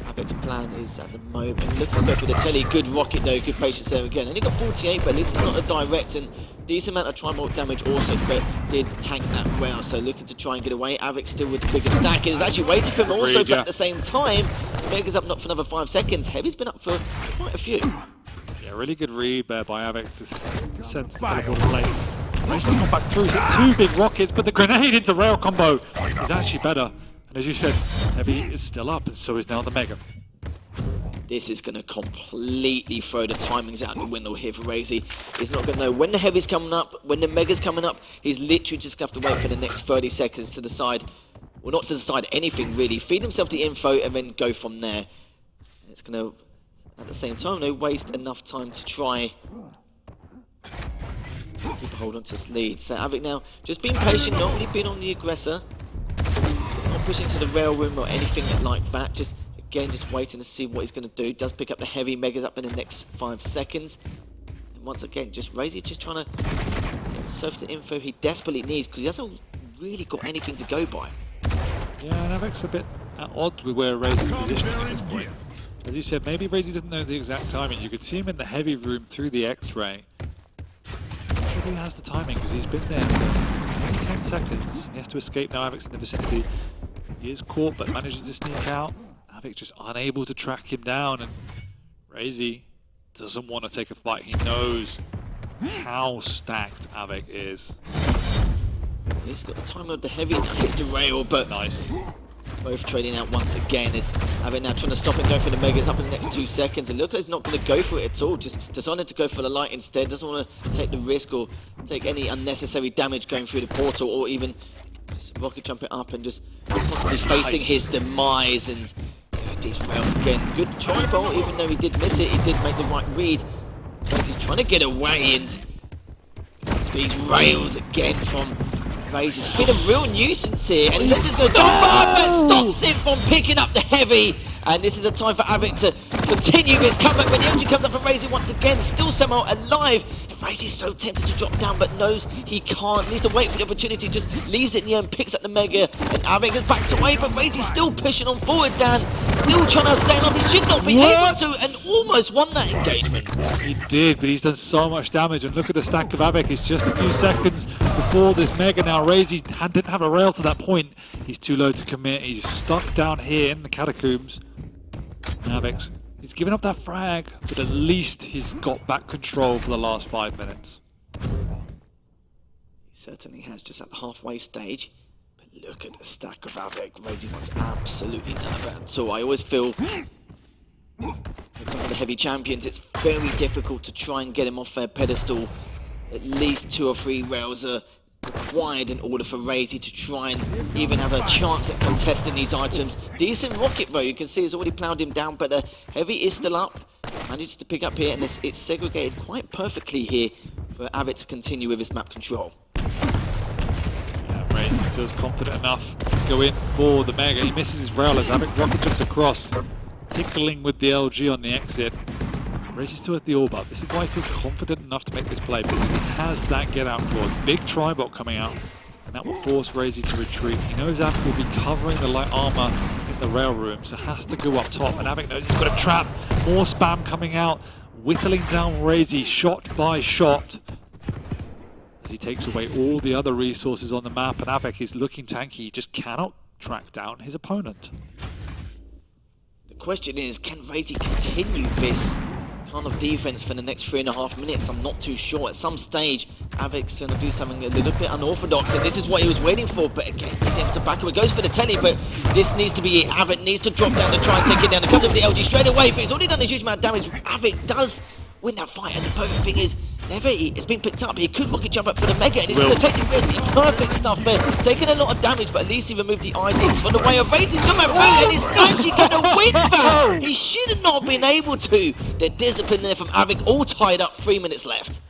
Avek's plan is at the moment. Looking to go for the telly. Good rocket though, good patience there again. Only got 48, but at least it's not a direct, and decent amount of tri-mark damage also, but did tank that well. So looking to try and get away. Avek still with the bigger stack. Is actually waiting for him also, but at the same time, Mega's up not for another 5 seconds. Heavy's been up for quite a few. Yeah, really good read there by Avek to sense the teleport late. Raisy's gone back through. He's hit 2 big rockets, but the grenade into rail combo is actually better. And as you said, Heavy is still up, and so is now the Mega. This is going to completely throw the timings out the window here for Raisy. He's not going to know when the Heavy's coming up, when the Mega's coming up. He's literally just going to have to wait for the next 30 seconds to decide, well, not to decide anything really, feed himself the info and then go from there. It's going to, at the same time, no waste enough time to try keep a hold on to this lead. So Avek now just being patient, not really being on the aggressor, not pushing to the rail room or anything like that. Just again, just waiting to see what he's going to do. Does pick up the Heavy. Mega's up in the next 5 seconds. And once again, just Raisy just trying to surf the info he desperately needs, because he hasn't really got anything to go by. Yeah, and Avek's a bit at odds with where Raisy's positioning at this point. As you said, maybe Raisy doesn't know the exact timing. You could see him in the Heavy room through the X-ray. He has the timing because he's been there for only 10 seconds. He has to escape now. Avek's in the vicinity. He is caught but manages to sneak out. Avek just unable to track him down, and Raisy doesn't want to take a fight. He knows how stacked Avek is. He's got the time of the Heavy, now hits the rail, but nice. Both trading out once again. Is Avek now trying to stop and go for the Megas up in the next 2 seconds, and look like he's not going to go for it at all. Just decided to go for the light instead. Doesn't want to take the risk or take any unnecessary damage going through the portal, or even just rocket jumping up and just possibly facing his demise. And these rails again. Good try ball, even though he did miss it. He did make the right read. So he's trying to get away, and these rails again from Raisy. It's been a real nuisance here, and he lets it go down, but stops him from picking up the Heavy. And this is a time for Avek to continue his comeback, when the engine comes up for Raisy once again, still somehow alive. And Raisy's so tempted to drop down, but knows he can't. Needs to wait for the opportunity, just leaves it in the end, picks up the Mega, and Avek is backed away, but Raisy's still pushing on forward, Dan. Still trying to stay up. He should not be able to, and almost won that engagement. He did, but he's done so much damage, and look at the stack of Avek. It's just a few seconds before this Mega. Now Raisy didn't have a rail to that point. He's too low to commit. He's stuck down here in the catacombs. Avek, he's given up that frag, but at least he's got back control for the last 5 minutes. He certainly has, just at the halfway stage. But look at the stack of Avek. Raisy wants absolutely none of that at all. I always feel with some of the Heavy champions, it's very difficult to try and get him off their pedestal. At least 2 or 3 rails are required in order for Raisy to try and even have a chance at contesting these items. Decent rocket though, you can see he's already ploughed him down, but the Heavy is still up. Manages to pick up here, and it's segregated quite perfectly here for Avek to continue with his map control. Yeah, Raisy feels confident enough to go in for the Mega. He misses his rail as Avek rocket jumps across, tickling with the LG on the exit. Raisy still has the orb up. This is why he feels confident enough to make this play, because he has that get out clause. Big tribot coming out, and that will force Raisy to retreat. He knows Avek will be covering the light armor in the rail room, so has to go up top, and Avek knows he's got a trap. More spam coming out, whittling down Raisy shot by shot as he takes away all the other resources on the map, and Avek is looking tanky. He just cannot track down his opponent. The question is, can Raisy continue this ton of defense for the next 3.5 minutes. I'm not too sure. At some stage, Avic's going to do something a little bit unorthodox, and this is what he was waiting for. But again, he's able to back him. It goes for the telly, but this needs to be it. Avic needs to drop down to try and take it down. It comes over the LG straight away, but he's already done a huge amount of damage. Avic does win that fight, and the perfect thing is, it's been picked up. He could rocket jump up for the Mega, and he's going to take the risk. Perfect stuff there. Taking a lot of damage, but at least he removed the items from the way of Raisy's coming through, and he's actually going to win that. He should not have been able to. The discipline there from Avic, all tied up, 3 minutes left.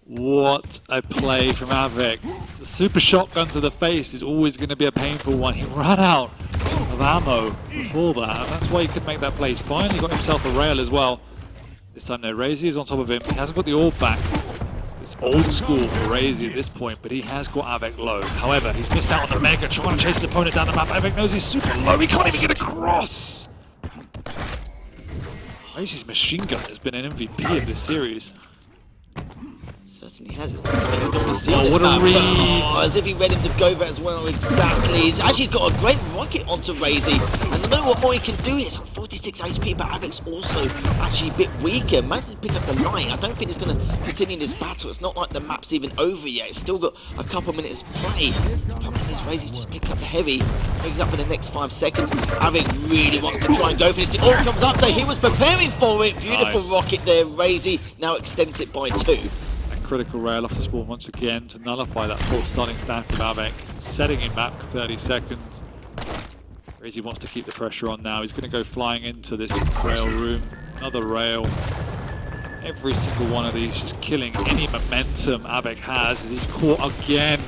What a play from Avic. The super shotgun to the face is always going to be a painful one. He ran out of ammo before that. That's why he could make that play. He's finally got himself a rail as well. This time though, Raisy is on top of him. He hasn't got the orb back. It's old school for Raisy at this point, but he has got Avic low. However, he's missed out on the Mega, trying to chase his opponent down the map. Avic knows he's super low. He can't even get across. Raisy's machine gun has been an MVP of this series. Certainly has. It's not something you normally see on this what a map. read. Oh, as if he read him to go there as well. Exactly. He's actually got a great rocket onto Raisy. And I know what more he can do. He's on 46 HP, but Avic's also actually a bit weaker. Managed to pick up the line. I don't think he's going to continue this battle. It's not like the map's even over yet. It's still got a couple minutes to play. The problem is Raisy's just picked up the heavy. Picks up in the next 5 seconds. Avic really wants to try and go for this. The all comes up there. He was preparing for it. Beautiful rocket there. Raisy now extends it by 2. Critical rail off the spawn once again to nullify that full starting stack of Avic, setting him back 30 seconds. Raisy wants to keep the pressure on now. He's going to go flying into this rail room. Another rail. Every single one of these just killing any momentum Avic has. He's caught again.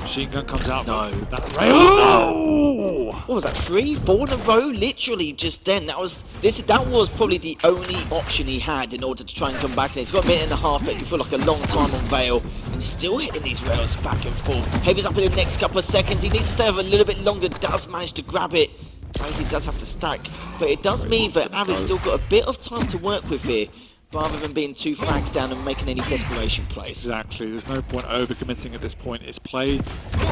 Machine gun comes out. No. That rail. No! What was that? 3, 4 in a row? Literally just then. That was probably the only option he had in order to try and come back. And he's got a minute and a half. It can feel like a long time on Vale. And he's still hitting these rails back and forth. Heavy's up in the next couple of seconds. He needs to stay over a little bit longer. Does manage to grab it. He does have to stack. But it does mean that Avic's still got a bit of time to work with here, rather than being 2 frags down and making any desperation plays. Exactly, there's no point overcommitting at this point. It's play,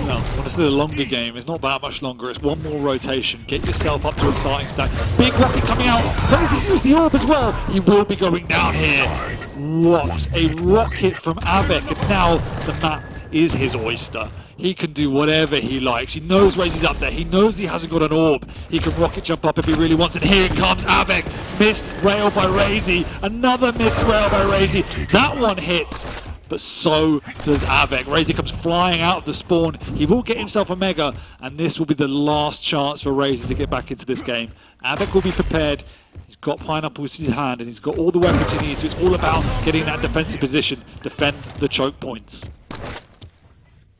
well, honestly the longer game, it's not that much longer, it's one more rotation. Get yourself up to a starting stack. Big rocket coming out, Raisy use the orb as well. He will be going down here. What a rocket from Avic, and now the map is his oyster. He can do whatever he likes. He knows Raisy's up there. He knows he hasn't got an orb. He can rocket jump up if he really wants it. Here it comes, Avic. Missed rail by Raisy. Another missed rail by Raisy. That one hits, but so does Avic. Raisy comes flying out of the spawn. He will get himself a Mega, and this will be the last chance for Raisy to get back into this game. Avic will be prepared. He's got pineapples in his hand, and he's got all the weapons he needs. So it's all about getting that defensive position, defend the choke points.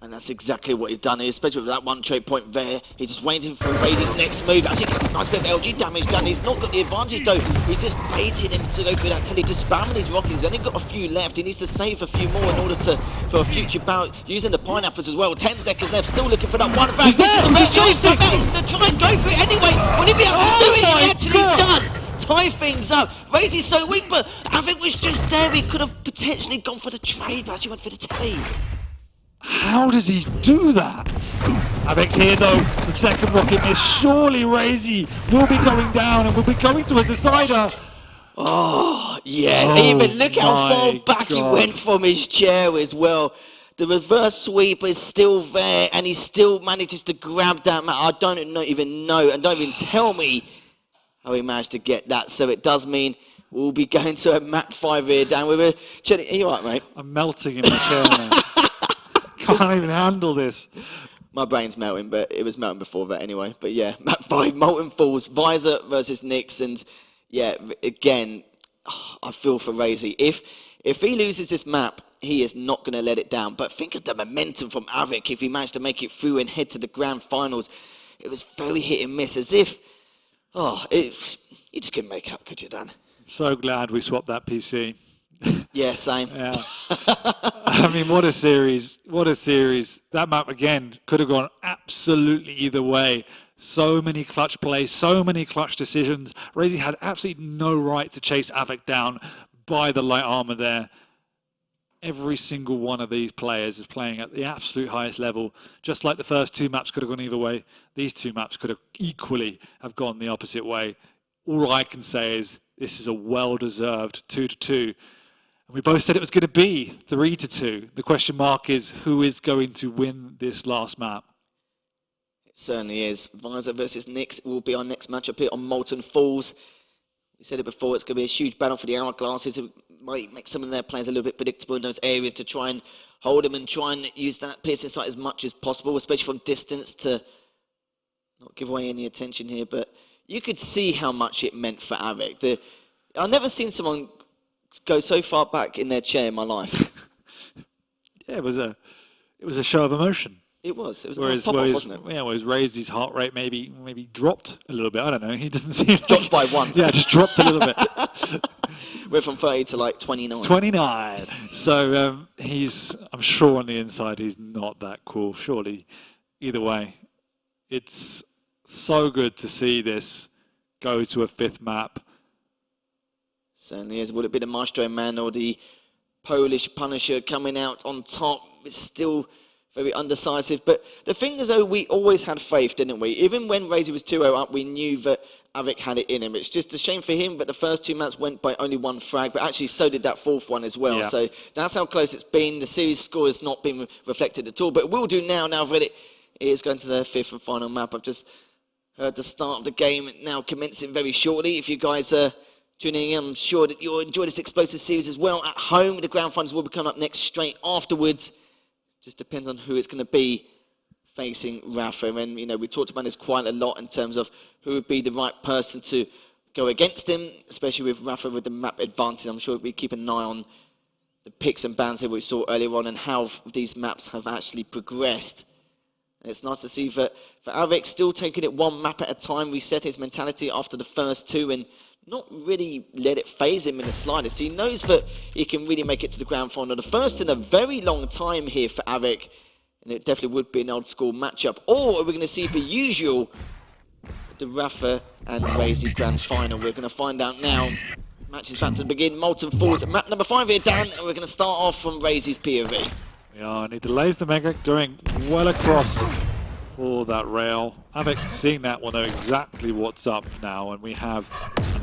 And that's exactly what he's done here, especially with that one choke point there. He's just waiting for Raisy's next move. Actually gets a nice bit of LG damage done. He's not got the advantage though. He's just baiting him to go through that telly, just spamming his rockets. He's only got a few left. He needs to save a few more in order for a future bout, using the pineapples as well. 10 seconds left, still looking for that one frag. This is the best chance for that. He's going to try and go for it anyway. Will he be able to do it? He actually does. Tie things up. Raisy's so weak, but Avic was just there. He could have potentially gone for the trade, but actually went for the telly. How does he do that? Avic's here though, the second rocket miss. Surely Raisy will be going down and will be going to a decider. Oh, yeah, even look how far back he went from his chair as well. The reverse sweep is still there and he still manages to grab that mat. I don't even know, and don't even tell me how he managed to get that. So it does mean we'll be going to a mat 5 here, Dan. Are you all right, mate? I'm melting in my chair now. Can't even handle this. My brain's melting, but it was melting before that anyway. But yeah, map 5, Molten Falls, Visor versus Nyx, and yeah, again, I feel for Raisy. If he loses this map, he is not going to let it down. But think of the momentum from Avic if he managed to make it through and head to the grand finals. It was very hit and miss, as if, you just couldn't make up, could you, Dan? So glad we swapped that PC. Yeah, same. Yeah. I mean, what a series. What a series. That map, again, could have gone absolutely either way. So many clutch plays, so many clutch decisions. Raisy had absolutely no right to chase Avic down by the light armor there. Every single one of these players is playing at the absolute highest level. Just like the first 2 maps could have gone either way, these 2 maps could have equally have gone the opposite way. All I can say is This is a well-deserved 2-2. And we both said it was going to be 3-2. The question mark is, who is going to win this last map? It certainly is. Visor versus Nyx will be our next matchup here on Molten Falls. We said it before, it's going to be a huge battle for the hourglasses. It might make some of their players a little bit predictable in those areas to try and hold them and try and use that piercing sight as much as possible, especially from distance, to not give away any attention here. But you could see how much it meant for Av3k. I've never seen someone go so far back in their chair in my life. Yeah, it was a show of emotion. It was a nice pop-off, wasn't it? Yeah, whereas Raisy's heart rate maybe dropped a little bit. I don't know. He doesn't seem dropped by 1. Yeah, just dropped a little bit. We're from 30 to like 29. 29. So I'm sure on the inside he's not that cool. Surely, either way, it's so good to see this go to a 5th map. Certainly is. Would it be the Maestro Man or the Polish Punisher coming out on top? It's still very undecisive. But the thing is, though, we always had faith, didn't we? Even when Raisy was 2-0 up, we knew that Av3k had it in him. It's just a shame for him that the first 2 maps went by only 1 frag, but actually so did that 4th one as well. Yeah. So that's how close it's been. The series score has not been reflected at all, but it will do now that it is going to the 5th and final map. I've just heard the start of the game now commencing very shortly. If you guys are tuning in, I'm sure that you'll enjoy this explosive series as well at home. The grand finals will be coming up next straight afterwards. Just depends on who it's going to be facing Rafa. And, you know, we talked about this quite a lot in terms of who would be the right person to go against him, especially with Rafa with the map advantage. I'm sure we keep an eye on the picks and bans that we saw earlier on and how these maps have actually progressed. And it's nice to see that for Av3k still taking it 1 map at a time, reset his mentality after the first 2 and not really let it phase him in the slightest. He knows that he can really make it to the grand final. The first in a very long time here for Av3k, and it definitely would be an old school matchup. Or are we going to see the usual, the Rafa and Raisy grand final? We're going to find out now. Match is about to begin. Molten Falls, map number 5 here, Dan, and we're going to start off from Raisy's POV. Yeah, and he delays the Mega, going well across for that rail. Av3k seeing that will know exactly what's up now, and we have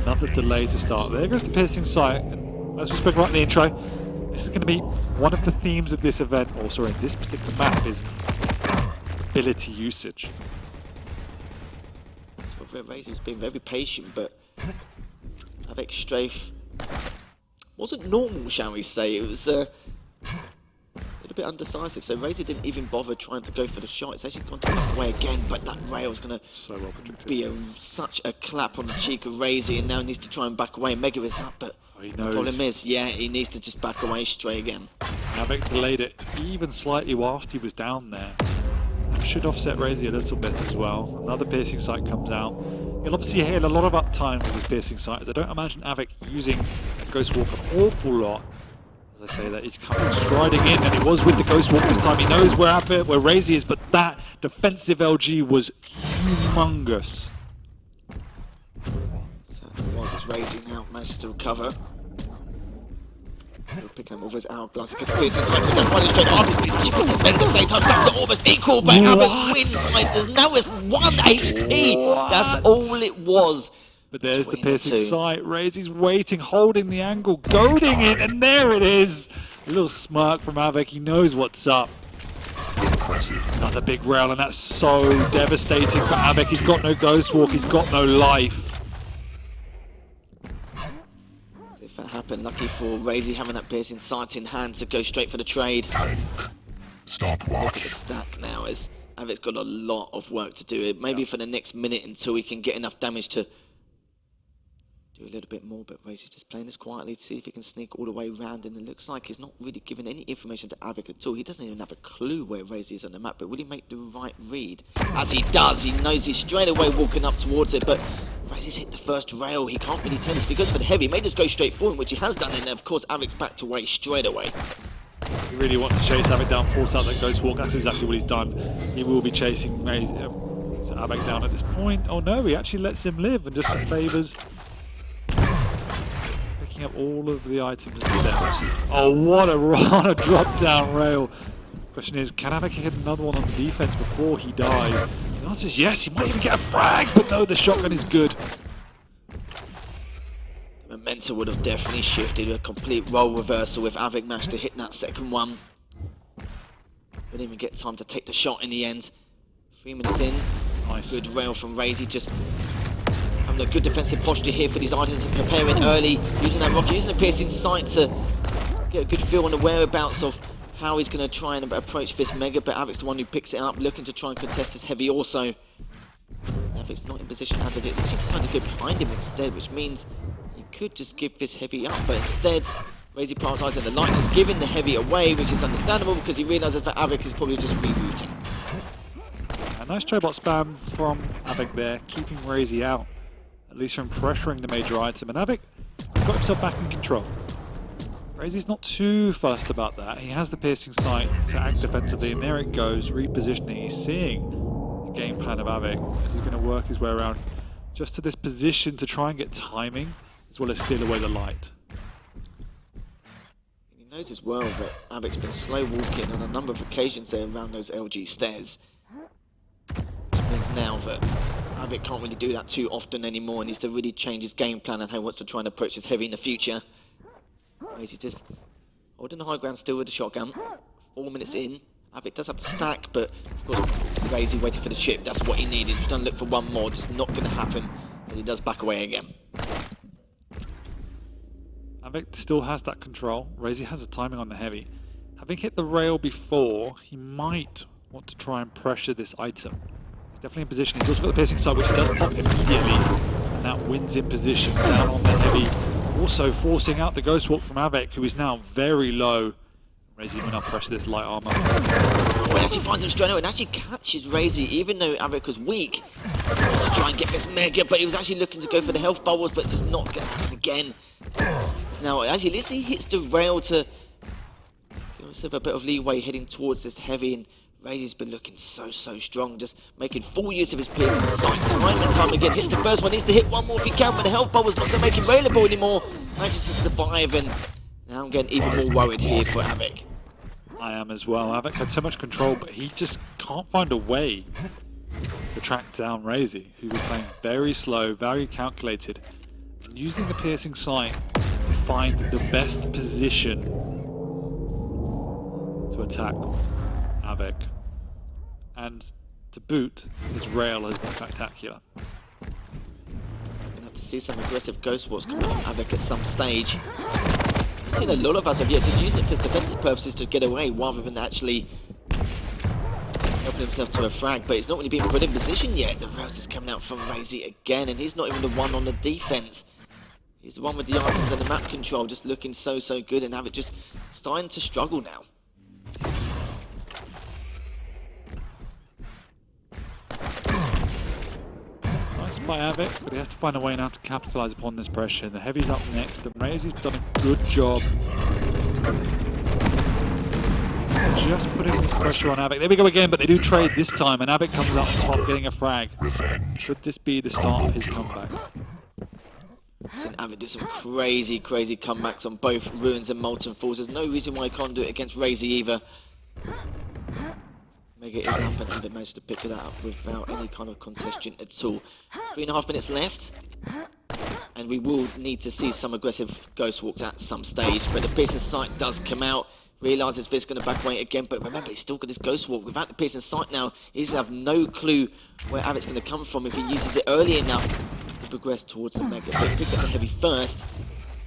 another delay to start. There goes the piercing sight, and as we spoke about in the intro, this is going to be one of the themes of this event, or sorry, this particular map is ability usage. So Raisy's been very patient, but Av3k strafe wasn't normal, shall we say. It was a little bit undecisive, so Raisy didn't even bother trying to go for the shot. It's actually gone to the way again, but that rail is going to be such a clap on the cheek of Raisy, and now he needs to try and back away. Mega is up, but the problem is, yeah, he needs to just back away straight again. Av3k delayed it even slightly whilst he was down there. That should offset Raisy a little bit as well. Another piercing sight comes out. You'll obviously hear a lot of uptime with his piercing sight, as I don't imagine Av3k using Ghost Walk an awful lot. As I say that, he's coming striding in, and he was with the Ghost Walk this time. He knows where Raisy is, but that defensive LG was humongous. Certainly was, as Raisy now managed to recover. He'll pick him over his hourglass. He gets the piercing sight, but running straight after him. He's actually got to make at the same time. Stats are almost equal, but Av3k wins by now it's 1 HP. That's all it was. But there's the piercing sight. Raisy's waiting, holding the angle, goading it, and there it is. A little smirk from Av3k. He knows what's up. Another big rail, and that's so devastating for Av3k. He's got no Ghost Walk, he's got no life. If that happened, lucky for Raisy having that piercing sight in hand to go straight for the trade. Stopwatch. Look at the stack now, as Av3k's got a lot of work to do. Maybe for the next minute until he can get enough damage to do a little bit more, but Raisy's just playing this quietly to see if he can sneak all the way around, and it looks like he's not really giving any information to Av3k at all. He doesn't even have a clue where Raisy is on the map, but will he make the right read? As he does, he knows he's straight away walking up towards it, but Raisy's hit the first rail. He can't really tell this. If he goes for the heavy, he may just go straight for him, which he has done, and of course Av3k's backed away straight away. He really wants to chase Av3k down, force out that Ghost Walk. That's exactly what he's done. He will be chasing Av3k down at this point. Oh no, he actually lets him live and just favours picking up all of the items instead. Oh, what a drop down rail. Question is, can Av3k hit another one on defense before he dies? The answer is yes. He might even get a frag, but no, the shotgun is good. Momentum would have definitely shifted. A complete role reversal if Avik managed to hit that second one. Didn't even get time to take the shot in the end. 3 minutes in. Nice. Good rail from Raisy, just having a good defensive posture here for these items and preparing early, using that rocket, using the piercing sight to get a good feel on the whereabouts of how he's going to try and approach this Mega, but Avik's the one who picks it up, looking to try and contest this Heavy also. Avik's not in position as it is, actually decided to go behind him instead, which means he could just give this Heavy up, but instead Raisy prioritising the light, just giving the Heavy away, which is understandable because he realises that Avik is probably just rerouting. A nice Chobot spam from Avik there, keeping Raisy out, at least from pressuring the major item, and Avik got himself back in control. Raisy's not too fussed about that. He has the piercing sight to act defensively, and there it goes, repositioning. He's seeing the game plan of Avik as he's going to work his way around just to this position to try and get timing, as well as steal away the light. He knows as well that Avik's been slow walking on a number of occasions there around those LG stairs. Which means now that Avik can't really do that too often anymore and needs to really change his game plan and how he wants to try and approach this Heavy in the future. Raisy just holding the high ground still with the shotgun. 4 minutes in. Avik does have to stack, but of course Raisy waiting for the chip. That's what he needed. He's trying to look for one more. Just not going to happen. And he does back away again. Avik still has that control. Raisy has the timing on the Heavy. Having hit the rail before, he might want to try and pressure this item. He's definitely in position. He's also got the piercing sight, which he does pop immediately. And that wins in position down on the Heavy. Also forcing out the Ghost Walk from Avik, who is now very low. Raisy will now pressure this light armor. Well, he actually finds him straight away and actually catches Raisy, even though Avik was weak. He wants to try and get this Mega, but he was actually looking to go for the health bubbles, but just not going to happen again. Now, as he hits the rail to give himself a bit of leeway heading towards this Heavy, and Raisy's been looking so strong, just making full use of his piercing sight time and time again. Hits the first one, needs to hit one more if he can, but the health bubble's not going to make him railable anymore. Manages to survive, and now I'm getting even more worried here for Avik. I am as well. Avik had so much control, but he just can't find a way to track down Raisy, who was playing very slow, very calculated, and using the piercing sight to find the best position to attack Avik. And to boot, his rail has been spectacular. Gonna have to see some aggressive Ghost Walks coming from Avik at some stage. I've seen a lot of us have just using it for defensive purposes to get away rather than actually helping himself to a frag, but he's not really being put in position yet. The rail's just coming out from Raisy again, and he's not even the one on the defense. He's the one with the items and the map control, just looking so good, and Avik just starting to struggle now. Nice by Avik, but he has to find a way now to capitalise upon this pressure. The Heavy's up next, and Raisy's done a good job just putting this pressure on Avik. There we go again, but they do trade this time, and Avik comes out on top getting a frag. Should this be the start of his comeback? I've seen Avik do some crazy comebacks on both Ruins and Molten Falls. There's no reason why he can't do it against Raisy either. Mega is up, and Avik managed to pick it up without any kind of congestion at all. 3.5 minutes left, and we will need to see some aggressive Ghost Walks at some stage, but the piercing sight does come out. Realises Fizz going to back away again, but remember, he's still got his Ghost Walk. Without the piercing sight now, he's going to have no clue where Avik's going to come from if he uses it early enough to progress towards the Mega. But he picks up the Heavy first,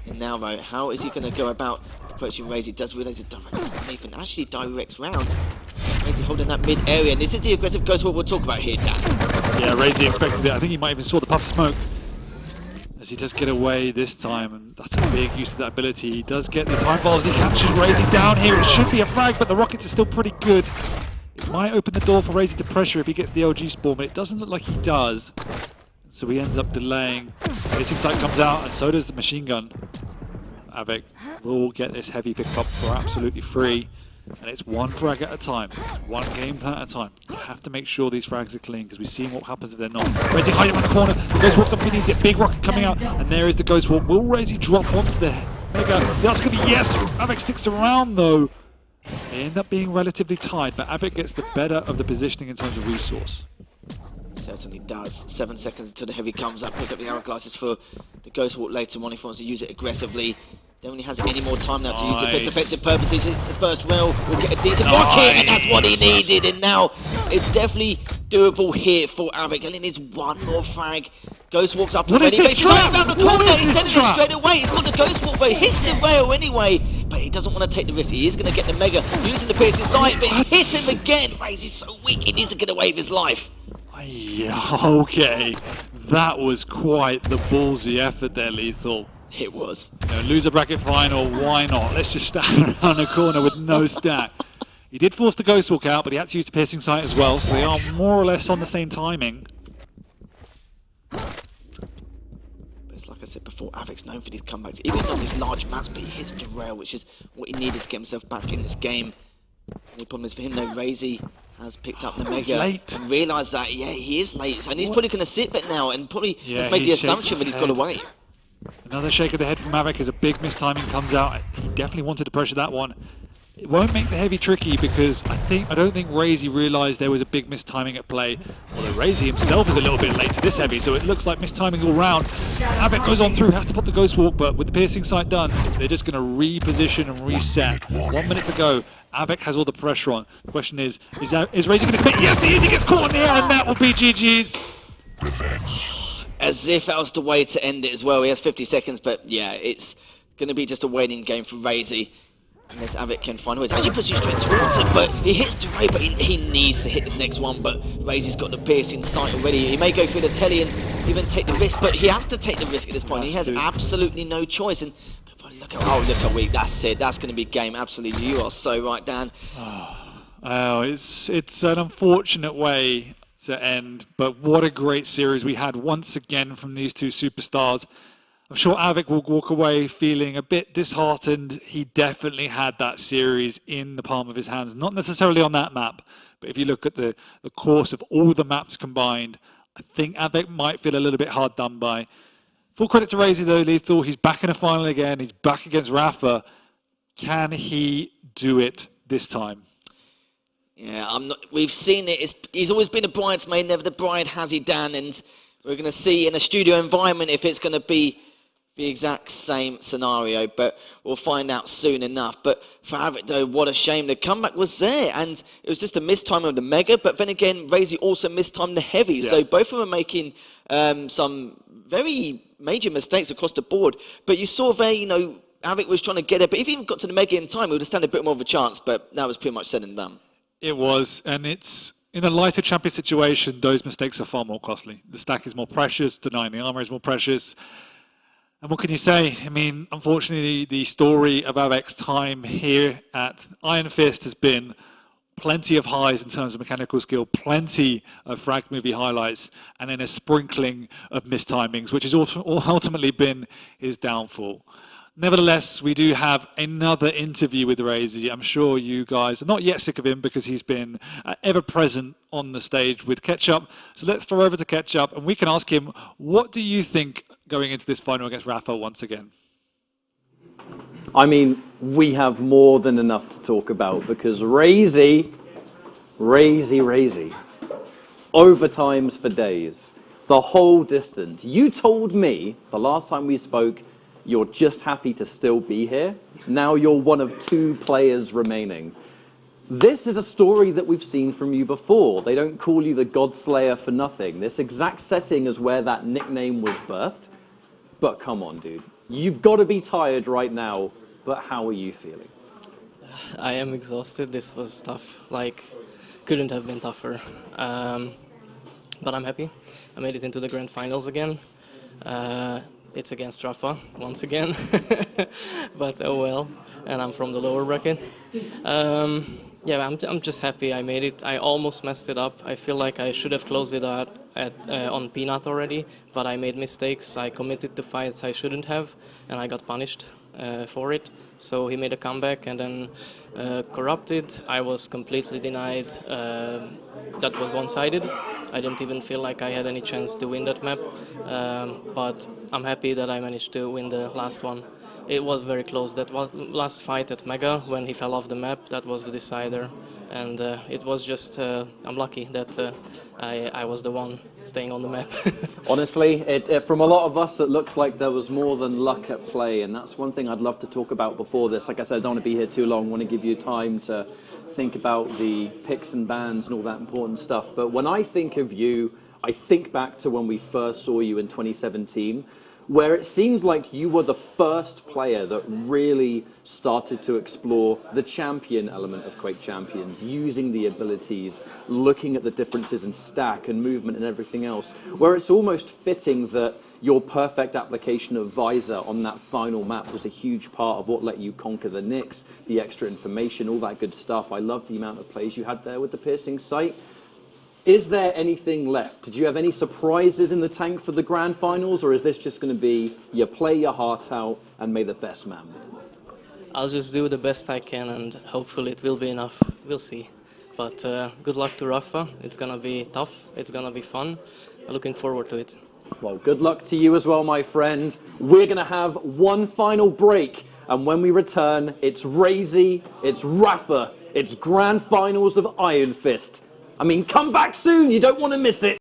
and now though, how is he going to go about approaching Raisy? Does realise it directly underneath and actually directs round. Raisy holding that mid area, and this is the aggressive Ghost Walk we'll talk about here, Dan. Yeah, Raisy expected it. I think he might even saw the puff of smoke as he does get away this time, and that's a big use of that ability. He does get the time balls, he catches Raisy down here. It should be a frag, but the rockets are still pretty good. It might open the door for Raisy to pressure if he gets the LG spawn, but it doesn't look like he does. So he ends up delaying. Piercing sight comes out, and so does the machine gun. Avik will get this Heavy pick up for absolutely free. And it's one frag at a time, one game plan at a time. You have to make sure these frags are clean, because we've seen what happens if they're not. Raisy hiding around the corner, the Ghost Walk's up beneath it, big rocket coming out, and there is the Ghost Walk. Will Raisy drop onto the Mega? That's going to be yes! Avik sticks around though. They end up being relatively tied, but Avik gets the better of the positioning in terms of resource. Certainly does. 7 seconds until the Heavy comes up, pick up the hourglasses for the Ghost Walk later on if he wants to use it aggressively. Then when he has any more time now to use it for defensive purposes, it's the first rail, will get a decent rocket, and that's what he needed. And now it's definitely doable here for Av3k. And it needs one more frag. Ghost Walks up already, but he's right around the corner, he's sending it straight away. He's got the Ghost Walk, but he hits the rail anyway. But he doesn't want to take the risk. He is going to get the Mega, using the piercing sight, but he's hit him again. Raisy's so weak, he needs to get away with his life. Yeah, okay. That was quite the ballsy effort there, Lethal. It was. You know, loser bracket final, why not? Let's just stand around the corner with no stack. He did force the Ghost Walk out, but he had to use the piercing sight as well, so they are more or less on the same timing. But it's like I said before, Av3k's known for these comebacks. Even on these large maps, but he hits the rail, which is what he needed to get himself back in this game. The problem is for him, though, Raisy has picked up the Mega and realised that, yeah, he is late. And he's probably going to sit back now and probably has made the assumption that he's got away. Another shake of the head from av3k as a big mistiming comes out. He definitely wanted to pressure that one. It won't make the heavy tricky because I don't think Raisy realised there was a big mistiming at play. Although Raisy himself is a little bit late to this heavy, so it looks like mistiming all round. av3k goes on through, has to pop the Ghost Walk, but with the piercing sight done, they're just going to reposition and reset. 1 minute to go. av3k has all the pressure on. The question is Raisy going to commit? Yes, he is! He gets caught in the air, and that will be GG's. As if that was the way to end it as well. He has 50 seconds, but yeah, it's going to be just a waiting game for Raisy. Unless av3k can find ways. Actually puts you straight towards it, but he hits the ray, but he needs to hit this next one. But Raisy's got the piercing sight already. He may go through the telly and even take the risk, but he has to take the risk at this point. He has absolutely no choice. And look how weak. That's it. That's going to be game. Absolutely. You are so right, Dan. Oh, it's an unfortunate way to end, but what a great series we had once again from these two superstars. I'm sure av3k will walk away feeling a bit disheartened. He definitely had that series in the palm of his hands, not necessarily on that map, but if you look at the course of all the maps combined, I think av3k might feel a little bit hard done by. Full credit to Raisy though, Lethal. He's back in a final again. He's back against Rafa. Can he do it this time? Yeah, we've seen it. He's always been a bridesmaid, never the bride, has he, Dan? And we're going to see in a studio environment if it's going to be the exact same scenario, but we'll find out soon enough. But for av3k, though, what a shame. The comeback was there, and it was just a mistiming of the Mega, but then again, Raisy also mistimed the Heavy. Yeah. So both of them are making some very major mistakes across the board. But you saw there, you know, av3k was trying to get it, but if he even got to the Mega in time, he would have stand a bit more of a chance, but that was pretty much said and done. It was, and it's in a lighter champion situation, those mistakes are far more costly. The stack is more precious, denying the armor is more precious. And what can you say? I mean, unfortunately, the story of av3k's time here at Iron Fist has been plenty of highs in terms of mechanical skill, plenty of frag movie highlights, and then a sprinkling of mistimings, which has ultimately been his downfall. Nevertheless, we do have another interview with Raisy. I'm sure you guys are not yet sick of him because he's been ever present on the stage with Ketchup. So let's throw over to Ketchup and we can ask him, what do you think going into this final against Rafa once again? I mean, we have more than enough to talk about because Raisy, overtimes for days, the whole distance. You told me the last time we spoke, you're just happy to still be here. Now you're one of 2 players remaining. This is a story that we've seen from you before. They don't call you the Godslayer for nothing. This exact setting is where that nickname was birthed. But come on, dude. You've got to be tired right now, but how are you feeling? I am exhausted. This was tough. Like, couldn't have been tougher. But I'm happy. I made it into the grand finals again. It's against Rafa once again, but oh well. And I'm from the lower bracket. Yeah, I'm just happy I made it. I almost messed it up. I feel like I should have closed it out on Pnath already, but I made mistakes. I committed to fights I shouldn't have, and I got punished for it. So he made a comeback and then corrupted. I was completely denied. That was one-sided. I didn't even feel like I had any chance to win that map, but I'm happy that I managed to win the last one. It was very close. That last fight at Mega, when he fell off the map, that was the decider. And it was just, I'm lucky that I was the one staying on the map. Honestly, from a lot of us, it looks like there was more than luck at play, and that's one thing I'd love to talk about before this. Like I said, I don't want to be here too long. I want to give you time to think about the picks and bans and all that important stuff. But when I think of you, I think back to when we first saw you in 2017, where it seems like you were the first player that really started to explore the champion element of Quake Champions, using the abilities, looking at the differences in stack and movement and everything else, where it's almost fitting that your perfect application of Visor on that final map was a huge part of what let you conquer the Nyx, the extra information, all that good stuff. I love the amount of plays you had there with the piercing sight. Is there anything left? Did you have any surprises in the tank for the grand finals, or is this just going to be you play your heart out and may the best man win? I'll just do the best I can, and hopefully it will be enough. We'll see. But good luck to Rafa. It's going to be tough. It's going to be fun. I'm looking forward to it. Well, good luck to you as well, my friend. We're going to have one final break, and when we return, it's Raisy, it's Rafa, it's grand finals of Iron Fist. I mean, come back soon, you don't want to miss it.